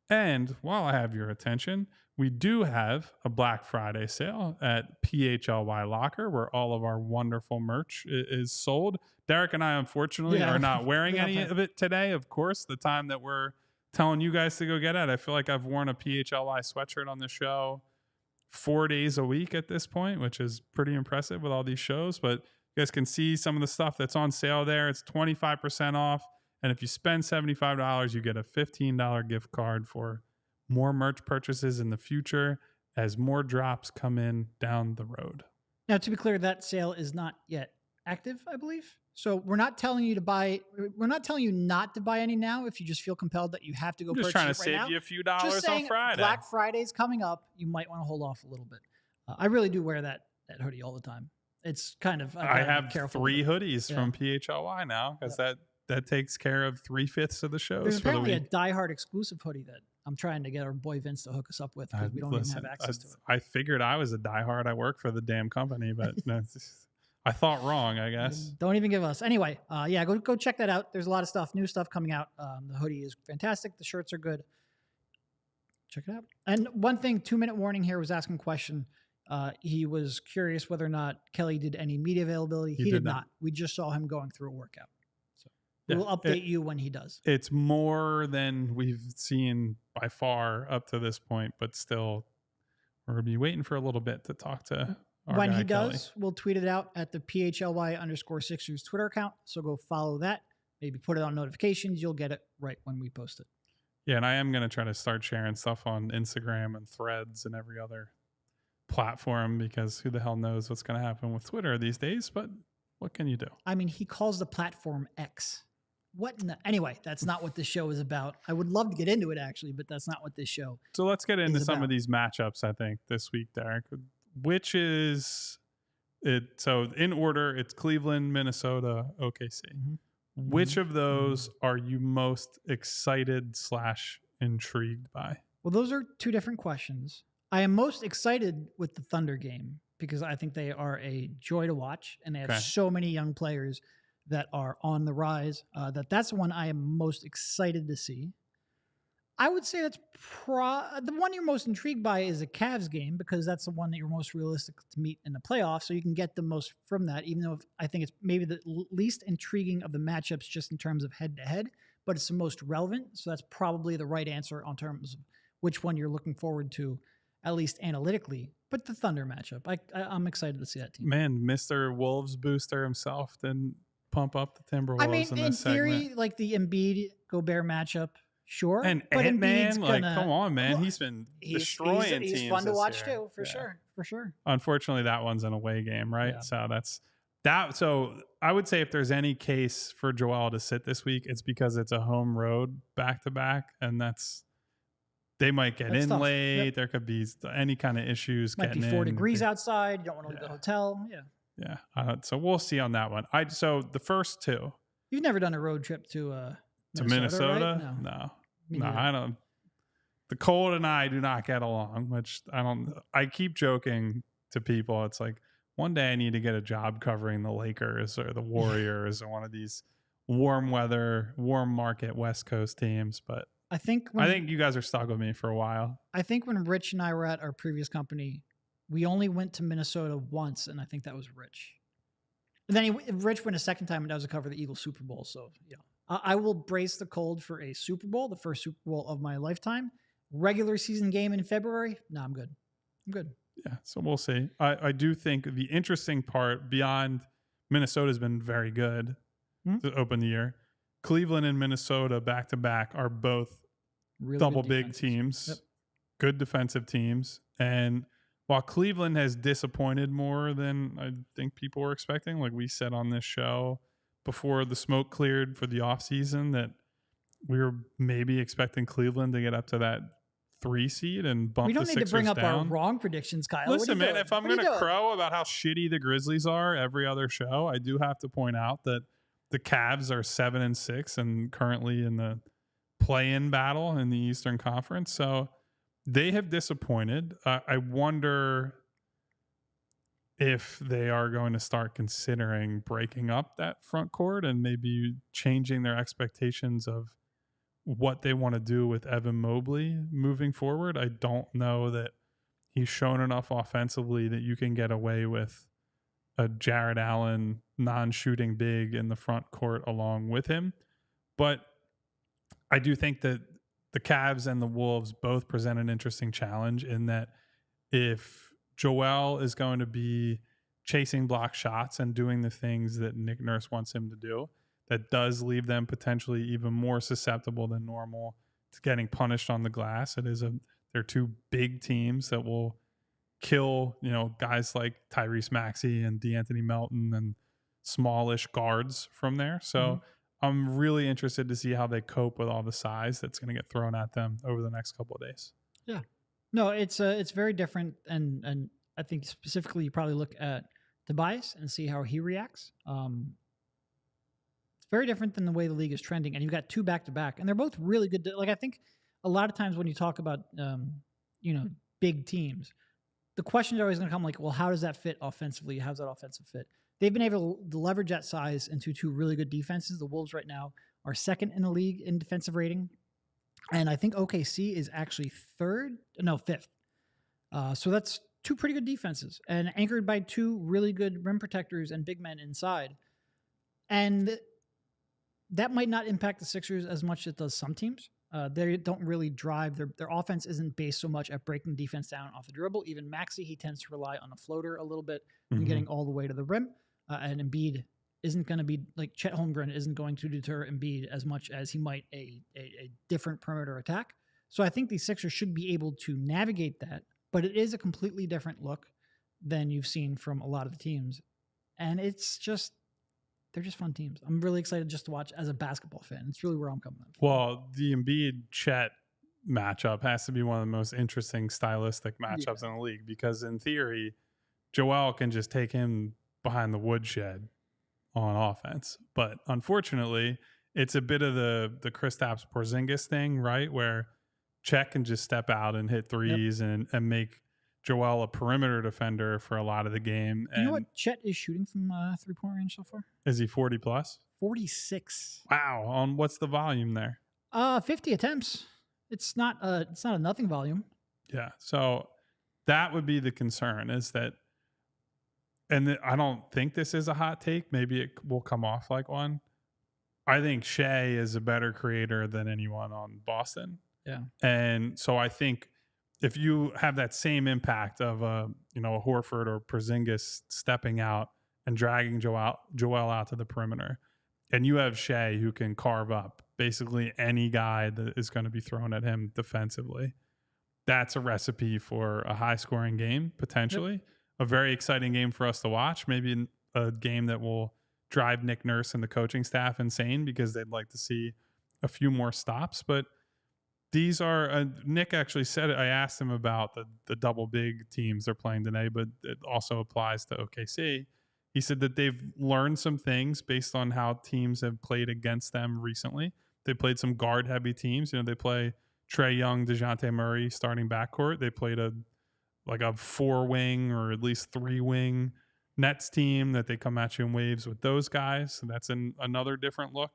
And while I have your attention, we do have a Black Friday sale at PHLY Locker where all of our wonderful merch is sold. Derek and I, unfortunately, are not wearing any of it today. Of course, the time that we're telling you guys to go get it, I feel like I've worn a PHLY sweatshirt on the show 4 days a week at this point, which is pretty impressive with all these shows. But you guys can see some of the stuff that's on sale there. It's 25% off. And if you spend $75, you get a $15 gift card for more merch purchases in the future as more drops come in down the road. Now, to be clear, that sale is not yet active, I believe. So we're not telling you to buy. We're not telling you not to buy any now. If you just feel compelled that you have to go purchase it right now. Just trying to save you a few dollars just saying, on Friday. Black Friday's coming up. You might want to hold off a little bit. I really do wear that hoodie all the time. It's kind of. I have 3 hoodies from PHLY now because that takes care of 3/5 of the shows. There's for apparently the week. a diehard exclusive hoodie that I'm trying to get our boy Vince to hook us up with because we don't even have access to it. I figured I was a diehard. I work for the damn company, but no, I thought wrong, I guess. Don't even give us. Anyway, go check that out. There's a lot of stuff, new stuff coming out. The hoodie is fantastic. The shirts are good. Check it out. And one thing, 2-minute warning here was asking a question. He was curious whether or not Kelly did any media availability. He did not. We just saw him going through a workout. So we'll update you when he does. It's more than we've seen by far up to this point, but still, we're going to be waiting for a little bit to talk to when he Kelly. does, we'll tweet it out at the PHLY_Sixers Twitter account. So go follow that. Maybe put it on notifications. You'll get it right when we post it. Yeah, and I am going to try to start sharing stuff on Instagram and Threads and every other platform because who the hell knows what's going to happen with Twitter these days, but what can you do? I mean, he calls the platform X. What? Anyway, that's not what this show is about. I would love to get into it, actually, but that's not what this show So let's get into some of these matchups, I think, this week, Derek. Which is it? So in order, it's Cleveland, Minnesota, OKC. Mm-hmm. Which of those are you most excited / intrigued by? Well, those are 2 different questions. I am most excited with the Thunder game because I think they are a joy to watch, and they have so many young players that are on the rise. That's the one I am most excited to see. I would say that's the one you're most intrigued by is the Cavs game because that's the one that you're most realistic to meet in the playoffs. So you can get the most from that, even though I think it's maybe the least intriguing of the matchups just in terms of head-to-head, but it's the most relevant. So that's probably the right answer on terms of which one you're looking forward to, at least analytically. But the Thunder matchup, I'm excited to see that team. Man, Mr. Wolves booster himself didn't pump up the Timberwolves in this segment. In theory, like the Embiid Gobert matchup, sure. And Ant-Man, come on, man. He's been destroying teams. He's fun to watch too, for sure. Unfortunately, that one's an away game, right? Yeah. So that's that. So I would say if there's any case for Joel to sit this week, it's because it's a home road back-to-back, and they might get in tough. Late. Yep. There could be any kind of issues. Might be 4 degrees outside. You don't want to leave the hotel. Yeah. So we'll see on that one. So the first 2. You've never done a road trip to Minnesota? Right? No, I don't. The cold and I do not get along, which I keep joking to people. It's like one day I need to get a job covering the Lakers or the Warriors or one of these warm weather, warm market West Coast teams. But I think you guys are stuck with me for a while. I think when Rich and I were at our previous company, we only went to Minnesota once, and I think that was Rich. And then Rich went a second time, and that was to cover the Eagles Super Bowl. So, I will brace the cold for a Super Bowl, the first Super Bowl of my lifetime. Regular season game in February? No, I'm good. Yeah, so we'll see. I do think the interesting part beyond Minnesota has been very good to open the year. Cleveland and Minnesota back to back are both really double big teams, good defensive teams. And while Cleveland has disappointed more than I think people were expecting, like we said on this show before the smoke cleared for the offseason, that we were maybe expecting Cleveland to get up to that 3 seed and bump the Sixers down. We don't need to bring up our wrong predictions, Kyle. Listen, man, if I'm going to crow about how shitty the Grizzlies are every other show, I do have to point out that the Cavs are 7-6 and currently in the play-in battle in the Eastern Conference. So they have disappointed. I wonder if they are going to start considering breaking up that front court and maybe changing their expectations of what they want to do with Evan Mobley moving forward. I don't know that he's shown enough offensively that you can get away with a Jared Allen non-shooting big in the front court along with him. But I do think that the Cavs and the Wolves both present an interesting challenge in that if Joel is going to be chasing block shots and doing the things that Nick Nurse wants him to do, that does leave them potentially even more susceptible than normal to getting punished on the glass. They're two big teams that will kill, guys like Tyrese Maxey and DeAnthony Melton and smallish guards from there. So I'm really interested to see how they cope with all the size that's going to get thrown at them over the next couple of days. Yeah. No, it's very different. And I think specifically you probably look at Tobias and see how he reacts. It's very different than the way the league is trending. And you've got 2 back-to-back, and they're both really good. Like, I think a lot of times when you talk about, big teams, the question is always going to come like, well, how does that fit offensively? How's that offensive fit? They've been able to leverage that size into 2 really good defenses. The Wolves right now are 2nd in the league in defensive rating. And I think OKC is actually 5th. So that's 2 pretty good defenses and anchored by 2 really good rim protectors and big men inside. And that might not impact the Sixers as much as it does some teams. They don't really drive. Their offense isn't based so much at breaking defense down off the dribble. Even Maxey, he tends to rely on the floater a little bit and getting all the way to the rim. And Embiid isn't going to be like Chet Holmgren isn't going to deter Embiid as much as he might a different perimeter attack. So I think the Sixers should be able to navigate that, but it is a completely different look than you've seen from a lot of the teams. And they're just fun teams. I'm really excited just to watch as a basketball fan. It's really where I'm coming from. Well, the Embiid-Chet matchup has to be one of the most interesting stylistic matchups in the league because in theory, Joel can just take him behind the woodshed on offense. But unfortunately, it's a bit of the Kristaps Porzingis thing, right? Where Chet can just step out and hit threes and make Joel a perimeter defender for a lot of the game. Do you know what Chet is shooting from 3-point range so far? Is he 40 plus? 46. Wow. On what's the volume there? 50 attempts. It's not a nothing volume. Yeah. So that would be the concern is that, and I don't think this is a hot take. Maybe it will come off like one. I think Shai is a better creator than anyone on Boston. Yeah. And so I think if you have that same impact of a Horford or Porzingis stepping out and dragging Joel out to the perimeter, and you have Shai who can carve up basically any guy that is going to be thrown at him defensively, that's a recipe for a high-scoring game, potentially. Yep. A very exciting game for us to watch, maybe a game that will drive Nick Nurse and the coaching staff insane because they'd like to see a few more stops. But these are Nick actually said it. I asked him about the double big teams they're playing today, but it also applies to OKC. He said that they've learned some things based on how teams have played against them recently. They played some guard heavy teams. They play Trae Young, DeJounte Murray starting backcourt. They played a 4-wing or at least 3-wing Nets team that they come at you in waves with those guys. So that's another different look.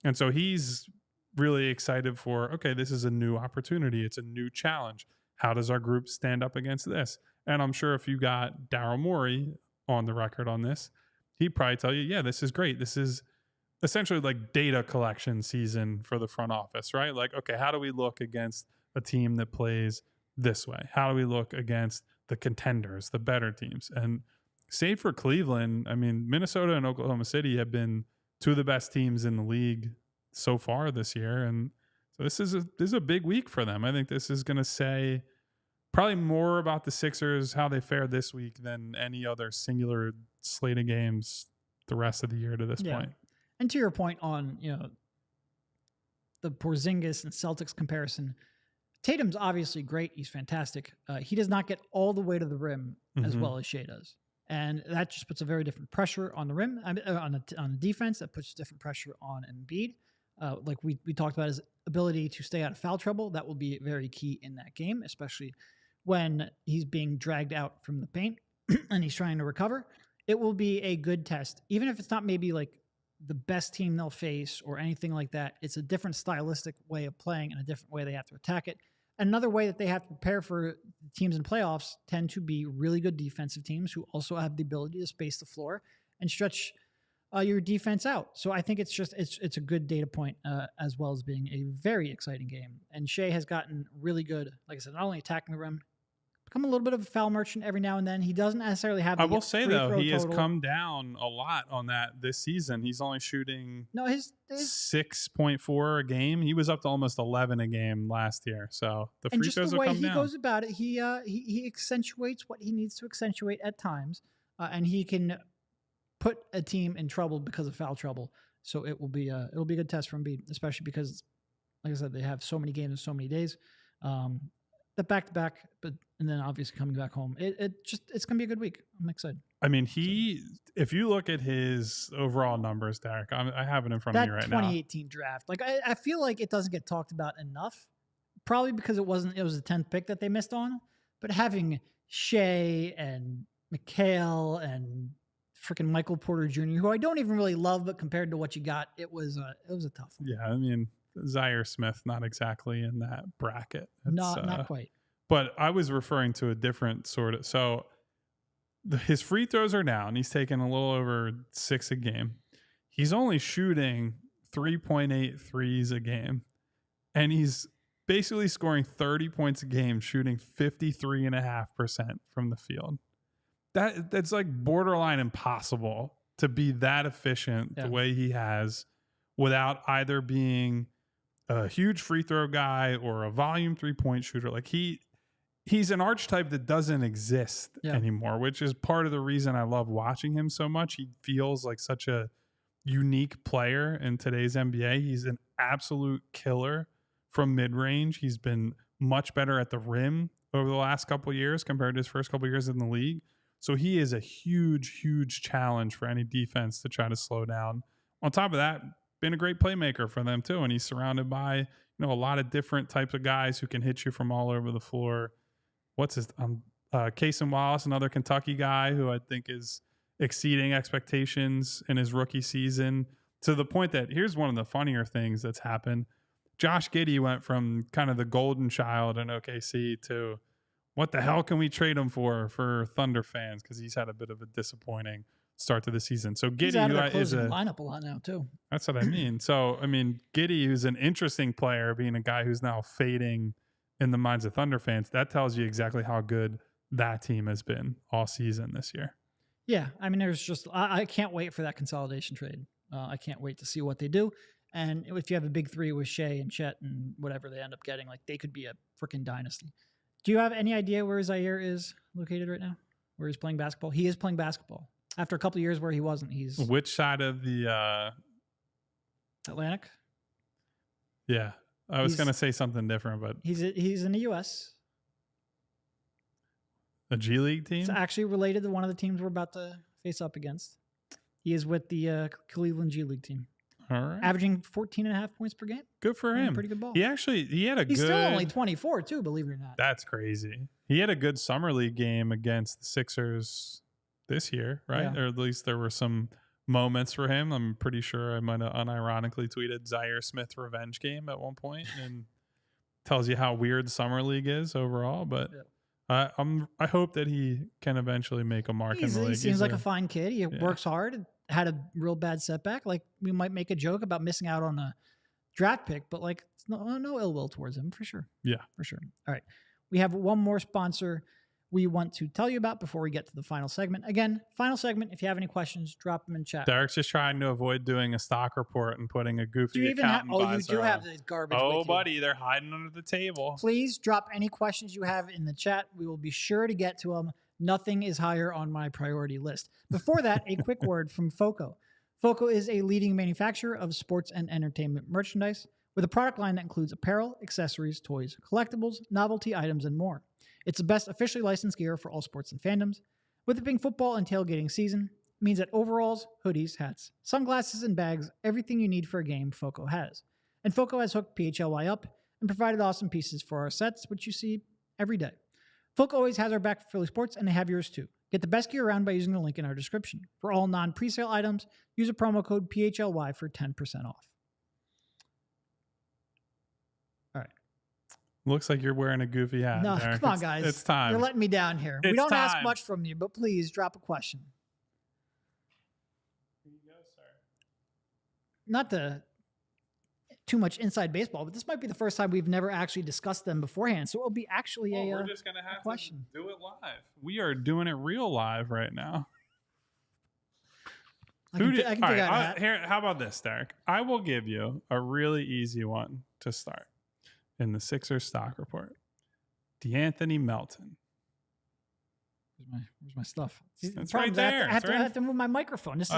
And so he's really excited for, okay, this is a new opportunity. It's a new challenge. How does our group stand up against this? And I'm sure if you got Daryl Morey on the record on this, he'd probably tell you, yeah, this is great. This is essentially like data collection season for the front office, right? Like, okay, how do we look against a team that plays this way? How do we look against the contenders, the better teams? And save for Cleveland, I mean, Minnesota and Oklahoma City have been two of the best teams in the league so far this year. And so this is a big week for them. I think this is going to say probably more about the Sixers, how they fared this week, than any other singular slate of games the rest of the year to this point. And to your point on, the Porzingis and Celtics comparison, Tatum's obviously great. He's fantastic. He does not get all the way to the rim as well as Shai does. And that just puts a very different pressure on the rim, on the defense. That puts different pressure on Embiid. Like we talked about his ability to stay out of foul trouble. That will be very key in that game, especially when he's being dragged out from the paint and he's trying to recover. It will be a good test, even if it's not maybe like the best team they'll face or anything like that. It's a different stylistic way of playing and a different way they have to attack it. Another way that they have to prepare for teams in playoffs tend to be really good defensive teams who also have the ability to space the floor and stretch your defense out. So I think it's a good data point as well as being a very exciting game. And Shai has gotten really good, like I said, not only attacking the rim, become a little bit of a foul merchant every now and then. He doesn't necessarily have. I will say though, he has come down a lot on that this season. He's only shooting his 6.4 a game. He was up to almost 11 a game last year. So the free throws will come down. And just the way he goes about it, he accentuates what he needs to accentuate at times, and he can put a team in trouble because of foul trouble. So it'll be a good test for Embiid, especially because, like I said, they have so many games in so many days. The back-to-back, and then obviously coming back home. It's going to be a good week. I'm excited. I mean, if you look at his overall numbers, Derek, I have it in front of me right now. That 2018 draft, like I feel like it doesn't get talked about enough, probably because it was the 10th pick that they missed on. But having Shai and Mikhail and freaking Michael Porter Jr., who I don't even really love, but compared to what you got, it was a tough one. Yeah, I mean, Zaire Smith, not exactly in that bracket. Not quite. But I was referring to a different sort of. So his free throws are down. He's taking a little over 6 a game. He's only shooting 3.8 threes a game. And he's basically scoring 30 points a game, shooting 53.5% from the field. That's like borderline impossible to be that efficient the way he has without either being a huge free throw guy or a volume 3-point shooter. Like he's an archetype that doesn't exist anymore, which is part of the reason I love watching him so much. He feels like such a unique player in today's NBA. He's an absolute killer from mid-range. He's been much better at the rim over the last couple of years compared to his first couple of years in the league. So he is a huge, huge challenge for any defense to try to slow down. On top of that, been a great playmaker for them too, and he's surrounded by a lot of different types of guys who can hit you from all over the floor. What's his Cason Wallace, another Kentucky guy who I think is exceeding expectations in his rookie season, to the point that here's one of the funnier things that's happened. Josh Giddey went from kind of the golden child in OKC to what the hell can we trade him for Thunder fans, because he's had a bit of a disappointing start to the season. So Giddey is a lineup a lot now too. That's what I mean. So I mean, Giddey, who's an interesting player, being a guy who's now fading in the minds of Thunder fans, that tells you exactly how good that team has been all season this year. Yeah, I mean, I can't wait for that consolidation trade. I can't wait to see what they do. And if you have a big three with Shai and Chet and whatever they end up getting, like they could be a freaking dynasty. Do you have any idea where Zaire is located right now? Where he's playing basketball? He is playing basketball. After a couple of years where he wasn't, he's... Which side of the... Atlantic? Yeah. I was going to say something different, but... He's in the U.S. A G League team? It's actually related to one of the teams we're about to face up against. He is with the Cleveland G League team. All right. Averaging 14.5 points per game. Good for him. Pretty good ball. He had a good... He's still only 24 too, believe it or not. That's crazy. He had a good summer league game against the Sixers this year, right? Yeah. Or at least there were some moments for him. I'm pretty sure I might have unironically tweeted Zaire Smith revenge game at one point, and tells you how weird summer league is overall. But I hope that he can eventually make a mark in the league. He seems like a fine kid. He works hard. Had a real bad setback. Like, we might make a joke about missing out on a draft pick, but like, no ill will towards him for sure. Yeah, for sure. All right, we have one more sponsor we want to tell you about before we get to the final segment. Again, final segment. If you have any questions, drop them in chat. Derek's just trying to avoid doing a stock report and putting a goofy accountant you do have this garbage. Oh, buddy, they're hiding under the table. Please drop any questions you have in the chat. We will be sure to get to them. Nothing is higher on my priority list. Before that, a quick word from FOCO. FOCO is a leading manufacturer of sports and entertainment merchandise with a product line that includes apparel, accessories, toys, collectibles, novelty items, and more. It's the best officially licensed gear for all sports and fandoms. With it being football and tailgating season, it means that overalls, hoodies, hats, sunglasses, and bags, everything you need for a game, FOCO has. And FOCO has hooked PHLY up and provided awesome pieces for our sets, which you see every day. FOCO always has our back for PHLY Sports, and they have yours too. Get the best gear around by using the link in our description. For all non-presale items, use a promo code PHLY for 10% off. All right. Looks like you're wearing a goofy hat. No, Derek. come on, guys. It's time. You're letting me down here. We don't ask much from you, but please drop a question. Here you go, sir. Not too much inside baseball, but this might be the first time we've never actually discussed them beforehand. So it'll be actually we're just gonna have question. To do it live. We are doing it real live right now. I can figure out here. How about this, Derek? I will give you a really easy one to start in the Sixers stock report. D'Anthony Melton. Where's my stuff? It's right there. I have to move my microphone. This is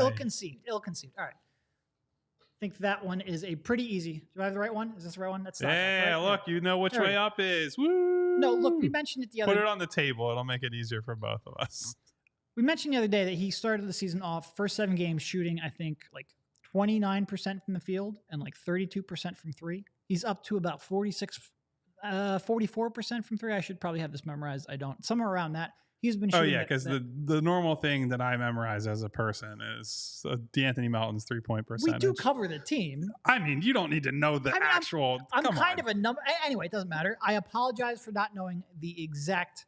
ill-conceived. Ill-conceived. All right. I think that one is a pretty easy. Do I have the right one? Is this the right one? That's right? Look, you know which way up is. Woo! No, look, we mentioned it the other day. Put it on the table. It'll make it easier for both of us. We mentioned the other day that he started the season off, first 7 games shooting, I think, like 29% from the field and like 32% from three. He's up to about 44% from three. I should probably have this memorized. I don't. Somewhere around that. He's been shooting. Oh, yeah, because the normal thing that I memorize as a person is D'Anthony Melton's 3-point percentage. We do cover the team. I mean, you don't need to know the actual. I'm kind of a number. Anyway, it doesn't matter. I apologize for not knowing the exact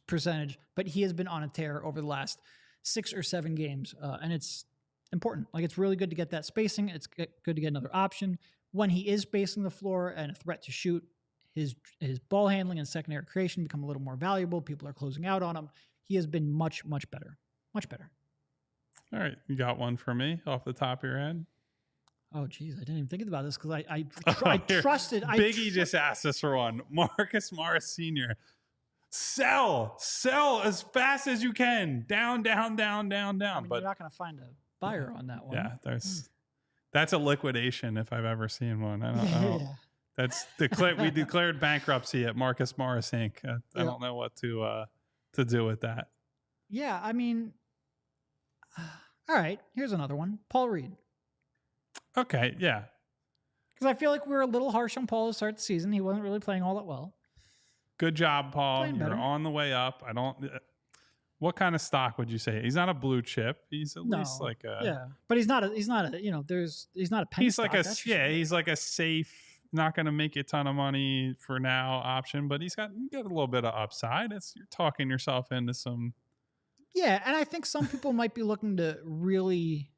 percentage, but he has been on a tear over the last 6 or 7 games, and it's important. Like, it's really good to get that spacing. It's good to get another option when he is spacing the floor and a threat to shoot. His ball handling and secondary creation become a little more valuable. People are closing out on him. He has been much, much better. Much better. All right. You got one for me off the top of your head? Oh, geez. I didn't even think about this because I trusted. Biggie just asked us for one. Marcus Morris Sr. Sell as fast as you can. Down. I mean, but you're not going to find a buyer on that one. Yeah, that's a liquidation if I've ever seen one. I don't. That's declared. We declared bankruptcy at Marcus Morris Inc. I don't know what to do with that. Yeah, I mean, all right. Here's another one. Paul Reed. Okay, yeah. Because I feel like we were a little harsh on Paul to start the season. He wasn't really playing all that well. Good job, Paul. You're on the way up. What kind of stock would you say? He's not a blue chip. He's at least like a. But he's not a. He's not a penny. He's like he's like a safe. Not going to make you a ton of money for now option, but he's got a little bit of upside. You're talking yourself into some. Yeah, and I think some people might be looking to really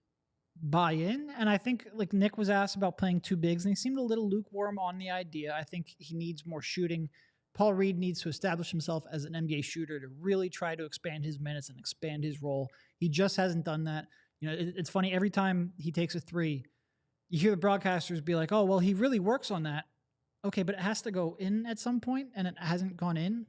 buy in. And I think, like, Nick was asked about playing 2 bigs, and he seemed a little lukewarm on the idea. I think he needs more shooting. Paul Reed needs to establish himself as an NBA shooter to really try to expand his minutes and expand his role. He just hasn't done that. You know, it's funny, every time he takes a 3, you hear the broadcasters be like, oh, well, he really works on that. Okay, but it has to go in at some point, and it hasn't gone in.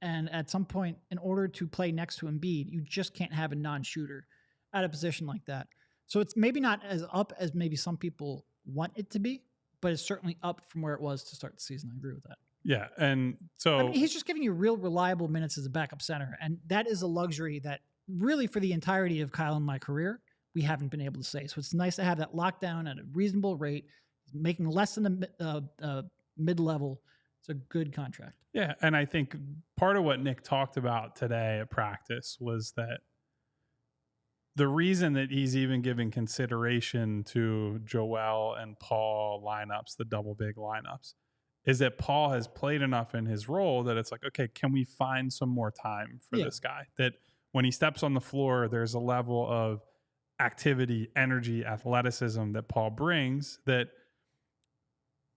And at some point, in order to play next to Embiid, you just can't have a non-shooter at a position like that. So it's maybe not as up as maybe some people want it to be, but it's certainly up from where it was to start the season. I agree with that. Yeah, and so... I mean, he's just giving you real reliable minutes as a backup center, and that is a luxury that really for the entirety of Kyle and my career, we haven't been able to say. So it's nice to have that lockdown at a reasonable rate, making less than a mid-level. It's a good contract. Yeah, and I think part of what Nick talked about today at practice was that the reason that he's even giving consideration to Joel and Paul lineups, the double big lineups, is that Paul has played enough in his role that it's like, okay, can we find some more time for this guy? That when he steps on the floor, there's a level of activity, energy, athleticism that Paul brings. That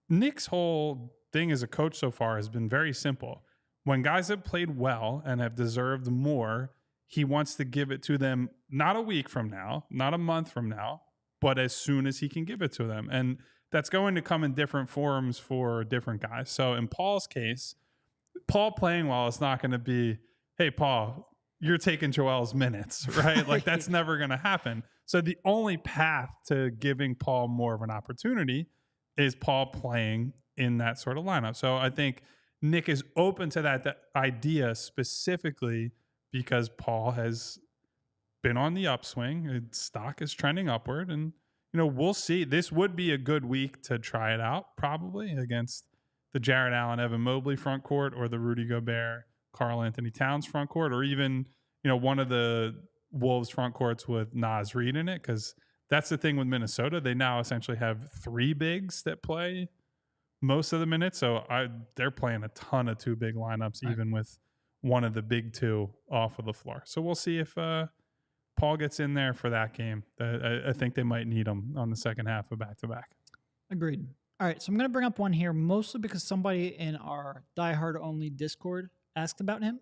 Nic's whole thing as a coach so far has been very simple. When guys have played well and have deserved more, he wants to give it to them not a week from now, not a month from now, but as soon as he can give it to them. And that's going to come in different forms for different guys. So in Paul's case, Paul playing well is not going to be, hey, Paul, you're taking Joel's minutes, right? Like that's never going to happen. So the only path to giving Paul more of an opportunity is Paul playing in that sort of lineup. So I think Nic is open to that idea specifically because Paul has been on the upswing. His stock is trending upward, and we'll see. This would be a good week to try it out, probably against the Jared Allen, Evan Mobley front court, or the Rudy Gobert, Karl Anthony Towns front court, or even one of the Wolves front courts with Naz Reid in it, because that's the thing with Minnesota. They now essentially have 3 bigs that play most of the minutes, so they're playing a ton of 2 big lineups, even with one of the big 2 off of the floor. So we'll see if Paul gets in there for that game. I think they might need him on the second half of back-to-back. Agreed. All right, so I'm going to bring up one here, mostly because somebody in our diehard only Discord asked about him,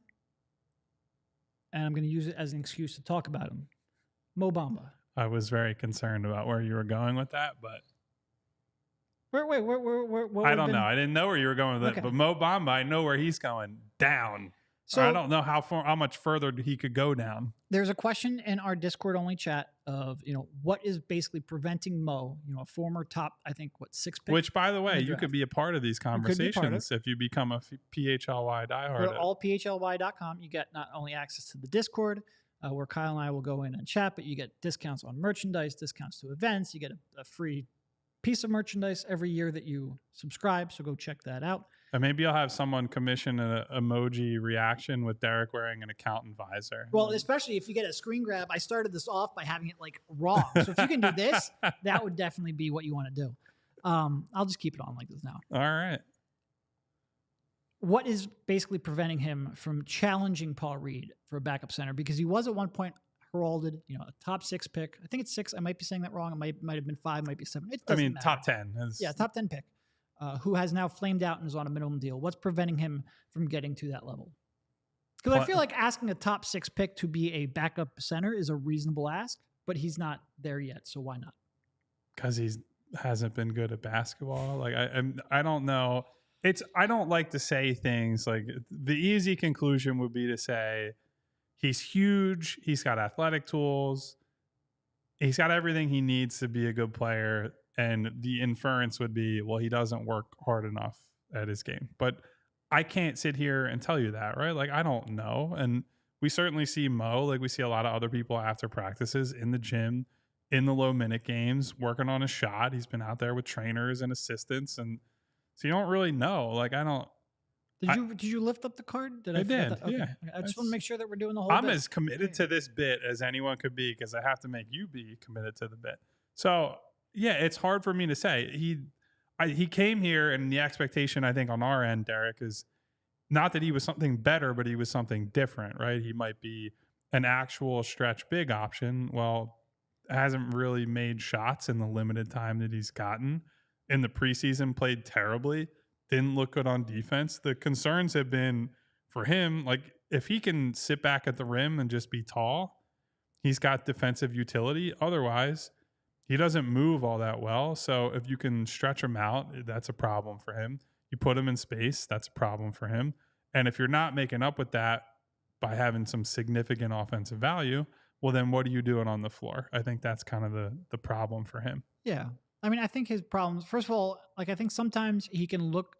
and I'm going to use it as an excuse to talk about him. Mo Bamba. I was very concerned about where you were going with that, but where I don't know. I didn't know where you were going with it, but Mo Bamba, I know where he's going. Down. So I don't know how much further he could go down. There's a question in our Discord only chat of, what is basically preventing Mo, a former top, I think, 6 pick. Which, by the way, you could be a part of these conversations if you become a PHLY diehard. Go to allphly.com. You get not only access to the Discord, where Kyle and I will go in and chat, but you get discounts on merchandise, discounts to events. You get a free piece of merchandise every year that you subscribe. So go check that out. And maybe I'll have someone commission an emoji reaction with Derek wearing an accountant visor. Well, especially if you get a screen grab. I started this off by having it wrong. So if you can do this, that would definitely be what you want to do. I'll just keep it on like this now. All right. What is basically preventing him from challenging Paul Reed for a backup center? Because he was at one point heralded, a top 6 pick. I think it's 6. I might be saying that wrong. It might have been 5, might be 7. It doesn't matter. Top 10. Yeah, top 10 pick. Who has now flamed out and is on a minimum deal. What's preventing him from getting to that level? Because I feel like asking a top 6 pick to be a backup center is a reasonable ask, but he's not there yet. So why not? Because he hasn't been good at basketball. Like I don't know. I don't like to say things like the easy conclusion would be to say he's huge. He's got athletic tools. He's got everything he needs to be a good player. And the inference would be, well, he doesn't work hard enough at his game. But I can't sit here and tell you that, right? Like, I don't know. And we certainly see Mo, like we see a lot of other people after practices in the gym, in the low minute games, working on a shot. He's been out there with trainers and assistants. And so you don't really know. Like, I don't. Did you lift up the card? I did. Okay. Yeah. I just want to make sure that we're doing the whole I'm bit. as committed to this bit as anyone could be because I have to make you be committed to the bit. So, yeah, it's hard for me to say. He came here, and the expectation, I think, on our end, Derek, is not that he was something better, but he was something different, right? He might be an actual stretch big option. Well, hasn't really made shots in the limited time that he's gotten. In the preseason, played terribly. Didn't look good on defense. The concerns have been for him, like if he can sit back at the rim and just be tall, he's got defensive utility. Otherwise, he doesn't move all that well. So if you can stretch him out, that's a problem for him. You put him in space, that's a problem for him. And if you're not making up with that by having some significant offensive value, well, then what are you doing on the floor? I think that's kind of the problem for him. Yeah. I mean, I think his problems, first of all, like I think sometimes he can look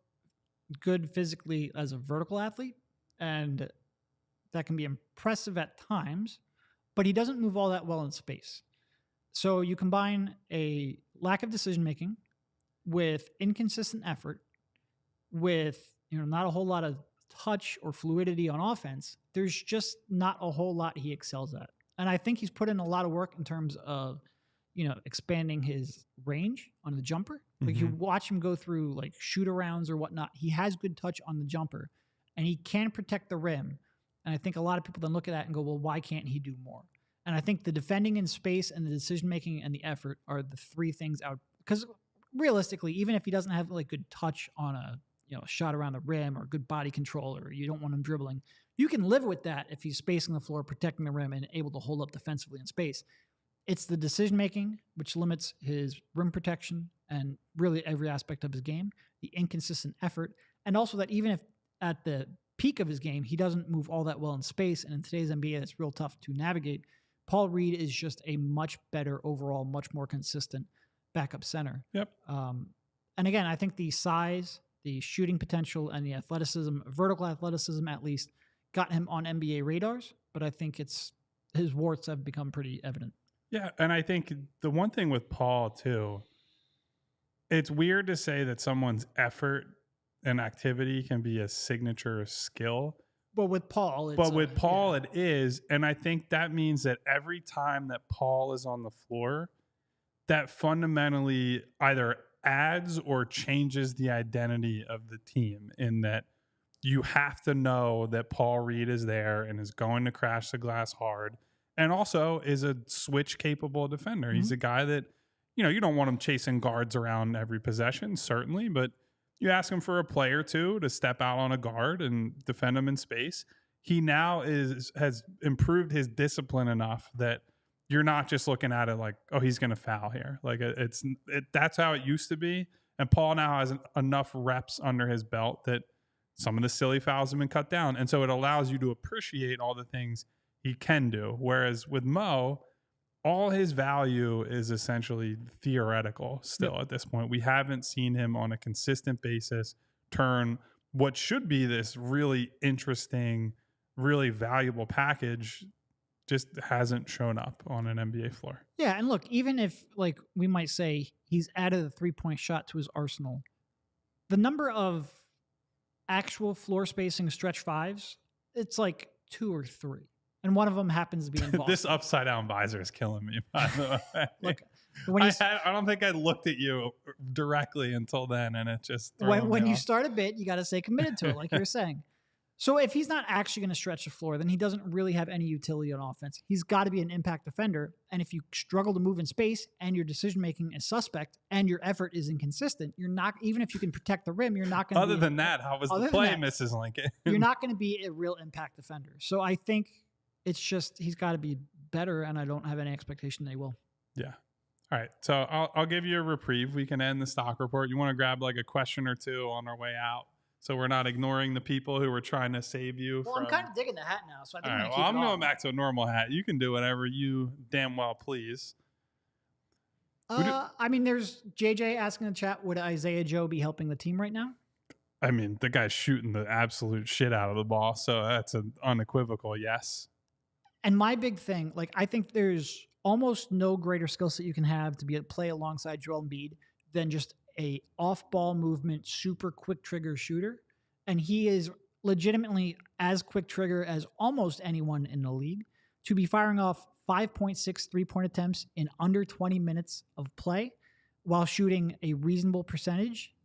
good physically as a vertical athlete, and that can be impressive at times, but he doesn't move all that well in space. So you combine a lack of decision-making with inconsistent effort, with, not a whole lot of touch or fluidity on offense. There's just not a whole lot he excels at. And I think he's put in a lot of work in terms of, expanding his range on the jumper. Like you watch him go through like shoot arounds or whatnot. He has good touch on the jumper and he can protect the rim. And I think a lot of people then look at that and go, well, why can't he do more? And I think the defending in space and the decision-making and the effort are the three things out. Because realistically, even if he doesn't have like good touch on a shot around the rim or good body control, or you don't want him dribbling, you can live with that if he's spacing the floor, protecting the rim, and able to hold up defensively in space. It's the decision-making, which limits his rim protection and really every aspect of his game, the inconsistent effort, and also that even if at the peak of his game, he doesn't move all that well in space, and in today's NBA, it's real tough to navigate. Paul Reed is just a much better overall, much more consistent backup center. Yep. And again, I think the size, the shooting potential, and the athleticism, vertical athleticism at least, got him on NBA radars. But I think his warts have become pretty evident. Yeah, and I think the one thing with Paul too, it's weird to say that someone's effort and activity can be a signature skill. But with Paul, it is. And I think that means that every time that Paul is on the floor, that fundamentally either adds or changes the identity of the team, in that you have to know that Paul Reed is there and is going to crash the glass hard, and also is a switch capable defender. Mm-hmm. He's a guy that, you don't want him chasing guards around every possession, certainly, but you ask him for a play or two to step out on a guard and defend him in space. He now has improved his discipline enough that you're not just looking at it like, oh, he's going to foul here. Like that's how it used to be. And Paul now has enough reps under his belt that some of the silly fouls have been cut down. And so it allows you to appreciate all the things he can do. Whereas with Mo, all his value is essentially theoretical still at this point. We haven't seen him on a consistent basis turn what should be this really interesting, really valuable package, just hasn't shown up on an NBA floor. Yeah, and look, even if like we might say he's added a three-point shot to his arsenal, the number of actual floor spacing stretch fives, it's like 2 or 3. And one of them happens to be in Boston. This upside down visor is killing me, by the way. Look, I don't think I looked at you directly until then, and it just when you start a bit, you got to stay committed to it, like you're saying. So if he's not actually going to stretch the floor, then he doesn't really have any utility on offense. He's got to be an impact defender, and if you struggle to move in space and your decision making is suspect and your effort is inconsistent, you're not. Even if you can protect the rim, you're not going to. Other than that, how was the play, Mrs. Lincoln? You're not going to be a real impact defender. So I think. It's just he's got to be better, and I don't have any expectation that he will. Yeah. All right. So I'll give you a reprieve. We can end the stock report. You want to grab like a question or two on our way out, so we're not ignoring the people who were trying to save you. Well, I'm kind of digging the hat now, so I think I'm going back to a normal hat. You can do whatever you damn well please. I mean, there's JJ asking in the chat, would Isaiah Joe be helping the team right now? I mean, the guy's shooting the absolute shit out of the ball, so that's an unequivocal yes. And my big thing, like, I think there's almost no greater skill set you can have to be able to play alongside Joel Embiid than just a off-ball movement, super quick trigger shooter. And he is legitimately as quick trigger as almost anyone in the league to be firing off 5.6 three-point attempts in under 20 minutes of play while shooting a reasonable percentage.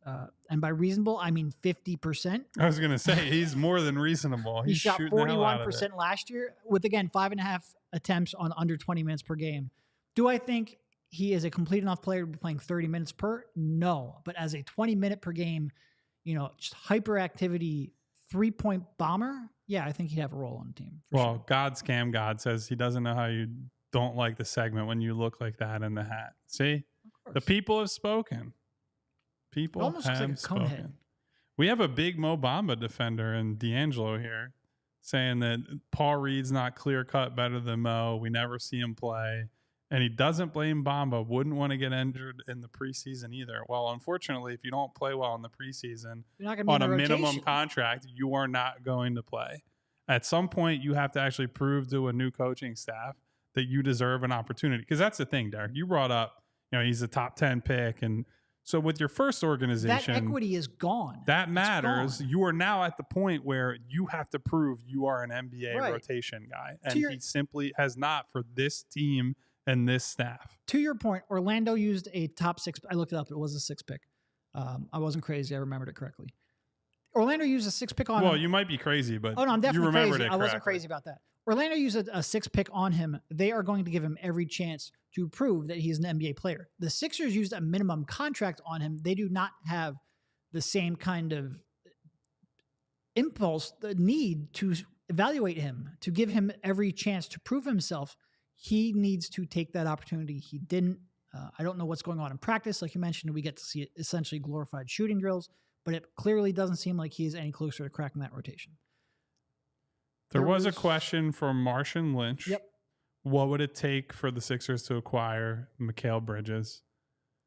And by reasonable, I mean 50%. I was going to say, he's more than reasonable. He shot 41% last year with, again, 5.5 attempts on under 20 minutes per game. Do I think he is a complete enough player to be playing 30 minutes per? No. But as a 20-minute per game, just hyperactivity, 3-point bomber, yeah, I think he'd have a role on the team. Well, God Scam God says he doesn't know how you don't like the segment when you look like that in the hat. See? The people have spoken. People almost have looks like a spoken. conehead. We have a big Mo Bamba defender in D'Angelo here saying that Paul Reed's not clear-cut better than Mo. We never see him play. And he doesn't blame Bamba. Wouldn't want to get injured in the preseason either. Well, unfortunately, if you don't play well in the preseason on a minimum contract, you are not going to play. At some point, you have to actually prove to a new coaching staff that you deserve an opportunity. Because that's the thing, Derek. You brought up, he's a top 10 pick and So with your first organization, that equity is gone. That matters. You are now at the point where you have to prove you are an NBA Right. rotation guy. And he simply has not for this team and this staff. To your point, Orlando used a top 6. I looked it up. It was a 6 pick. I wasn't crazy. I remembered it correctly. Orlando used a 6 pick on him. Well, you might be crazy, but I'm definitely you remembered crazy. it I wasn't crazy about that. Orlando used a 6 pick on him. They are going to give him every chance to prove that he's an NBA player. The Sixers used a minimum contract on him. They do not have the same kind of impulse, the need to evaluate him, to give him every chance to prove himself. He needs to take that opportunity. He didn't. I don't know what's going on in practice. Like you mentioned, we get to see essentially glorified shooting drills, but it clearly doesn't seem like he is any closer to cracking that rotation. There was a question from Martian Lynch. Yep. What would it take for the Sixers to acquire Mikal Bridges?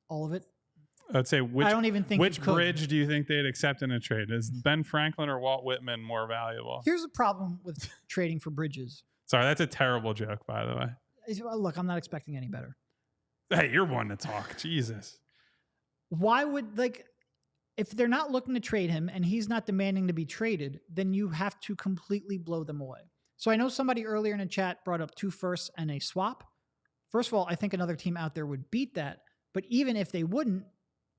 All of it. I'd say I don't even think which bridge do you think they'd accept in a trade? Is Ben Franklin or Walt Whitman more valuable? Here's the problem with trading for Bridges. Sorry, that's a terrible joke, by the way. Look, I'm not expecting any better. Hey, you're one to talk. Jesus. Why would, if they're not looking to trade him and he's not demanding to be traded, then you have to completely blow them away. So I know somebody earlier in the chat brought up 2 firsts and a swap. First of all, I think another team out there would beat that. But even if they wouldn't,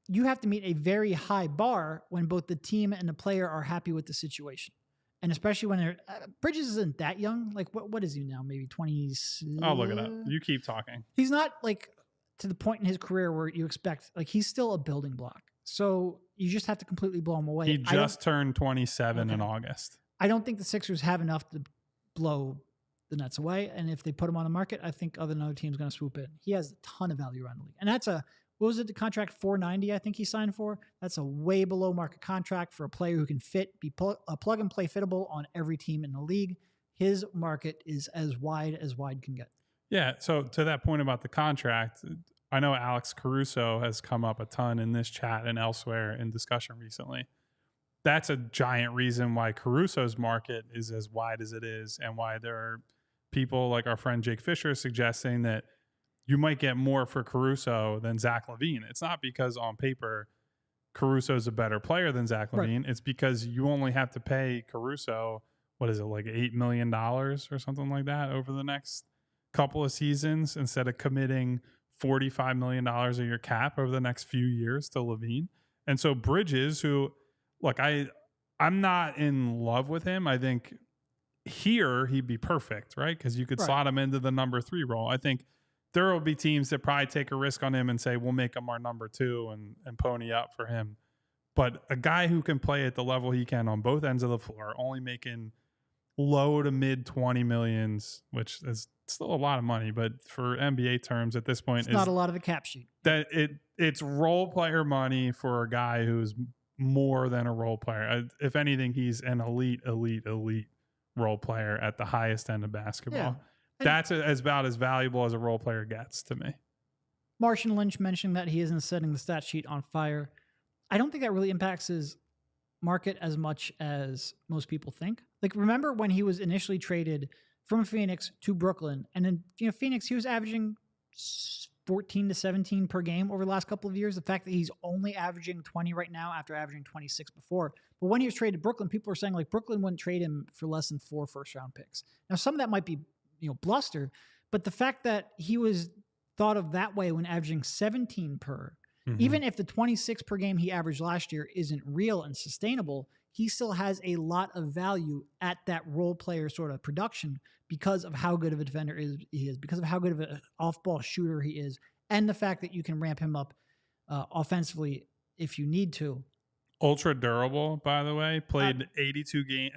you have to meet a very high bar when both the team and the player are happy with the situation. And especially when they're, Bridges isn't that young. Like, what is he now? Maybe 20. I'll look it up. You keep talking. He's not to the point in his career where you expect, he's still a building block. So you just have to completely blow him away. He just turned 27 in August. I don't think the Sixers have enough to blow the Nets away. And if they put him on the market, I think another team's going to swoop in. He has a ton of value around the league. And that's what was it, the contract $490 I think he signed for? That's a way below market contract for a player who can be a plug and play fittable on every team in the league. His market is as wide can get. Yeah. So to that point about the contract, I know Alex Caruso has come up a ton in this chat and elsewhere in discussion recently. That's a giant reason why Caruso's market is as wide as it is, and why there are people like our friend Jake Fisher suggesting that you might get more for Caruso than Zach LaVine. It's not because on paper Caruso's a better player than Zach LaVine. Right. It's because you only have to pay Caruso, what is it, like $8 million or something like that over the next couple of seasons, instead of committing $45 million of your cap over the next few years to LaVine. And so Bridges, who, look, I'm not in love with him. I think here he'd be perfect, right? Because you could slot him into the number 3 role. I think there will be teams that probably take a risk on him and say, we'll make him our number 2 and pony up for him. But a guy who can play at the level he can on both ends of the floor, only making low to mid 20 millions, which is still a lot of money, but for NBA terms at this point, it's not a lot of the cap sheet. That it's role player money for a guy who's more than a role player. If anything, he's an elite role player at the highest end of basketball. Yeah. That's about as valuable as a role player gets to me. Martian Lynch mentioned that he isn't setting the stat sheet on fire. I don't think that really impacts his market as much as most people think. Like, remember when he was initially traded from Phoenix to Brooklyn, and then Phoenix, he was averaging 14 to 17 per game over the last couple of years. The fact that he's only averaging 20 right now after averaging 26 before. But when he was traded to Brooklyn, people were saying Brooklyn wouldn't trade him for less than 4 first-round picks. Now, some of that might be bluster, but the fact that he was thought of that way when averaging 17 per, even if the 26 per game he averaged last year isn't real and sustainable, he still has a lot of value at that role player sort of production because of how good of a defender he is, because of how good of an off-ball shooter he is, and the fact that you can ramp him up offensively if you need to. Ultra durable, by the way, played 83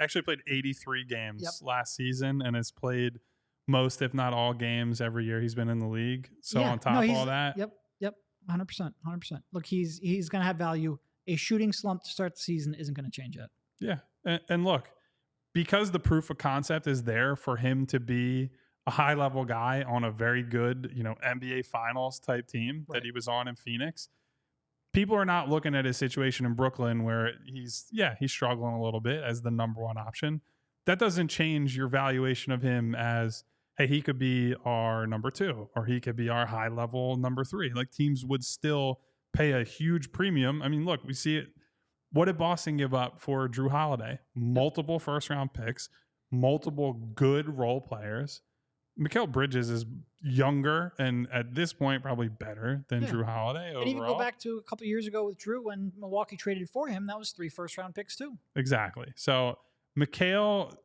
games last season, and has played most, if not all, games every year he's been in the league. So on top of all that. Yep. 100%. Look, he's going to have value. A shooting slump to start the season isn't going to change it. Yeah. And look, because the proof of concept is there for him to be a high-level guy on a very good, NBA Finals type team that he was on in Phoenix, people are not looking at his situation in Brooklyn where he's struggling a little bit as the number 1 option. That doesn't change your valuation of him as, hey, he could be our number 2, or he could be our high-level number 3. Like, teams would still pay a huge premium. I mean, look, we see it. What did Boston give up for Drew Holiday? Multiple first-round picks, multiple good role players. Mikal Bridges is younger and at this point probably better than Drew Holiday overall. And even go back to a couple of years ago with Drew when Milwaukee traded for him, that was 3 first-round picks too. Exactly. So Mikal,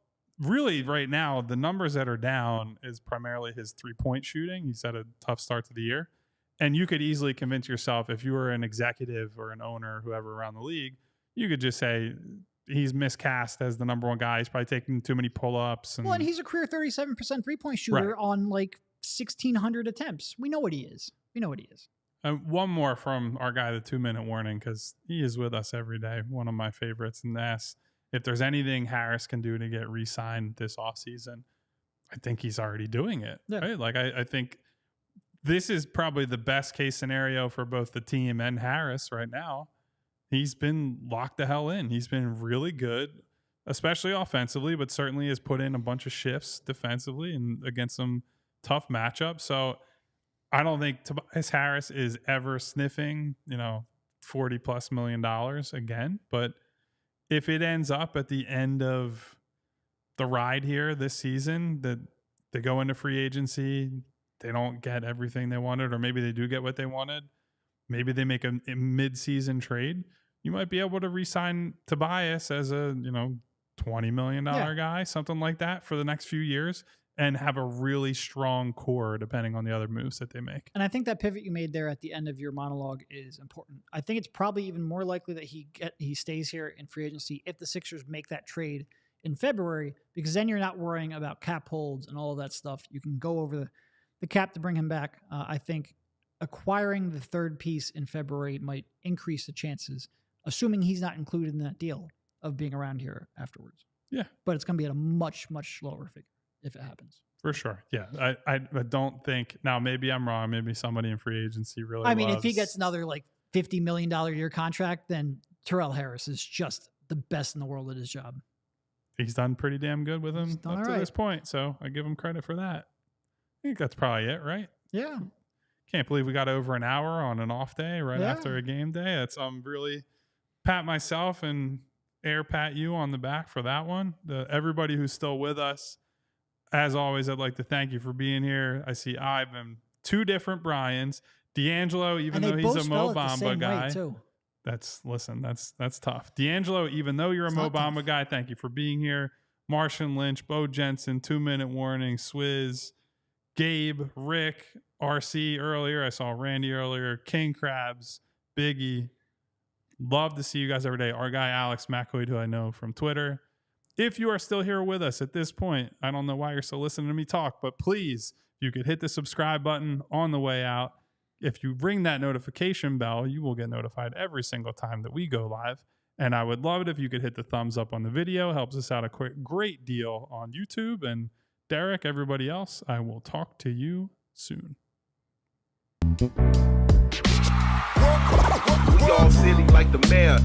really right now, the numbers that are down is primarily his three-point shooting. He's had a tough start to the year. And you could easily convince yourself, if you were an executive or an owner, whoever around the league, you could just say he's miscast as the number one guy. He's probably taking too many pull-ups. And he's a career 37% three-point shooter on like 1,600 attempts. We know what he is. One more from our guy, the 2-minute warning, because he is with us every day. One of my favorites. And asks if there's anything Harris can do to get re-signed this offseason. I think he's already doing it. Yeah. Right? Like I think this is probably the best case scenario for both the team and Harris right now. He's been locked the hell in. He's been really good, especially offensively, but certainly has put in a bunch of shifts defensively and against some tough matchups. So I don't think Tobias Harris is ever sniffing, $40+ million again. But if it ends up at the end of the ride here this season that they go into free agency, they don't get everything they wanted, or maybe they do get what they wanted, maybe they make a mid-season trade, you might be able to re-sign Tobias as a, $20 million guy, something like that for the next few years, and have a really strong core depending on the other moves that they make. And I think that pivot you made there at the end of your monologue is important. I think it's probably even more likely that he stays here in free agency if the Sixers make that trade in February, because then you're not worrying about cap holds and all of that stuff. You can go over the cap to bring him back. I think acquiring the third piece in February might increase the chances, assuming he's not included in that deal, of being around here afterwards. Yeah. But it's going to be at a much, much lower figure if it happens. For sure. Yeah. I don't think, now maybe I'm wrong. Maybe somebody in free agency really if he gets another like $50 million a year contract, then Terrell Harris is just the best in the world at his job. He's done pretty damn good with him up to this point. So I give him credit for that. I think that's probably it, right? Yeah. Can't believe we got over an hour on an off day right after a game day. That's really pat myself and pat you on the back for that one. Everybody who's still with us, as always, I'd like to thank you for being here. I see Ivan, 2 different Brians, D'Angelo, even though he's a Mo Bamba guy. That's tough. D'Angelo, even though you're a Mo Bamba guy, thank you for being here. Martian Lynch, Bo Jensen, 2-minute warning, Swizz, Gabe, Rick, RC earlier. I saw Randy earlier. King Krabs, Biggie. Love to see you guys every day. Our guy, Alex McCoy, who I know from Twitter. If you are still here with us at this point, I don't know why you're still listening to me talk, but please, you could hit the subscribe button on the way out. If you ring that notification bell, you will get notified every single time that we go live. And I would love it if you could hit the thumbs up on the video. Helps us out a great deal on YouTube. And Derek, everybody else, I will talk to you soon. We all silly like the mayor.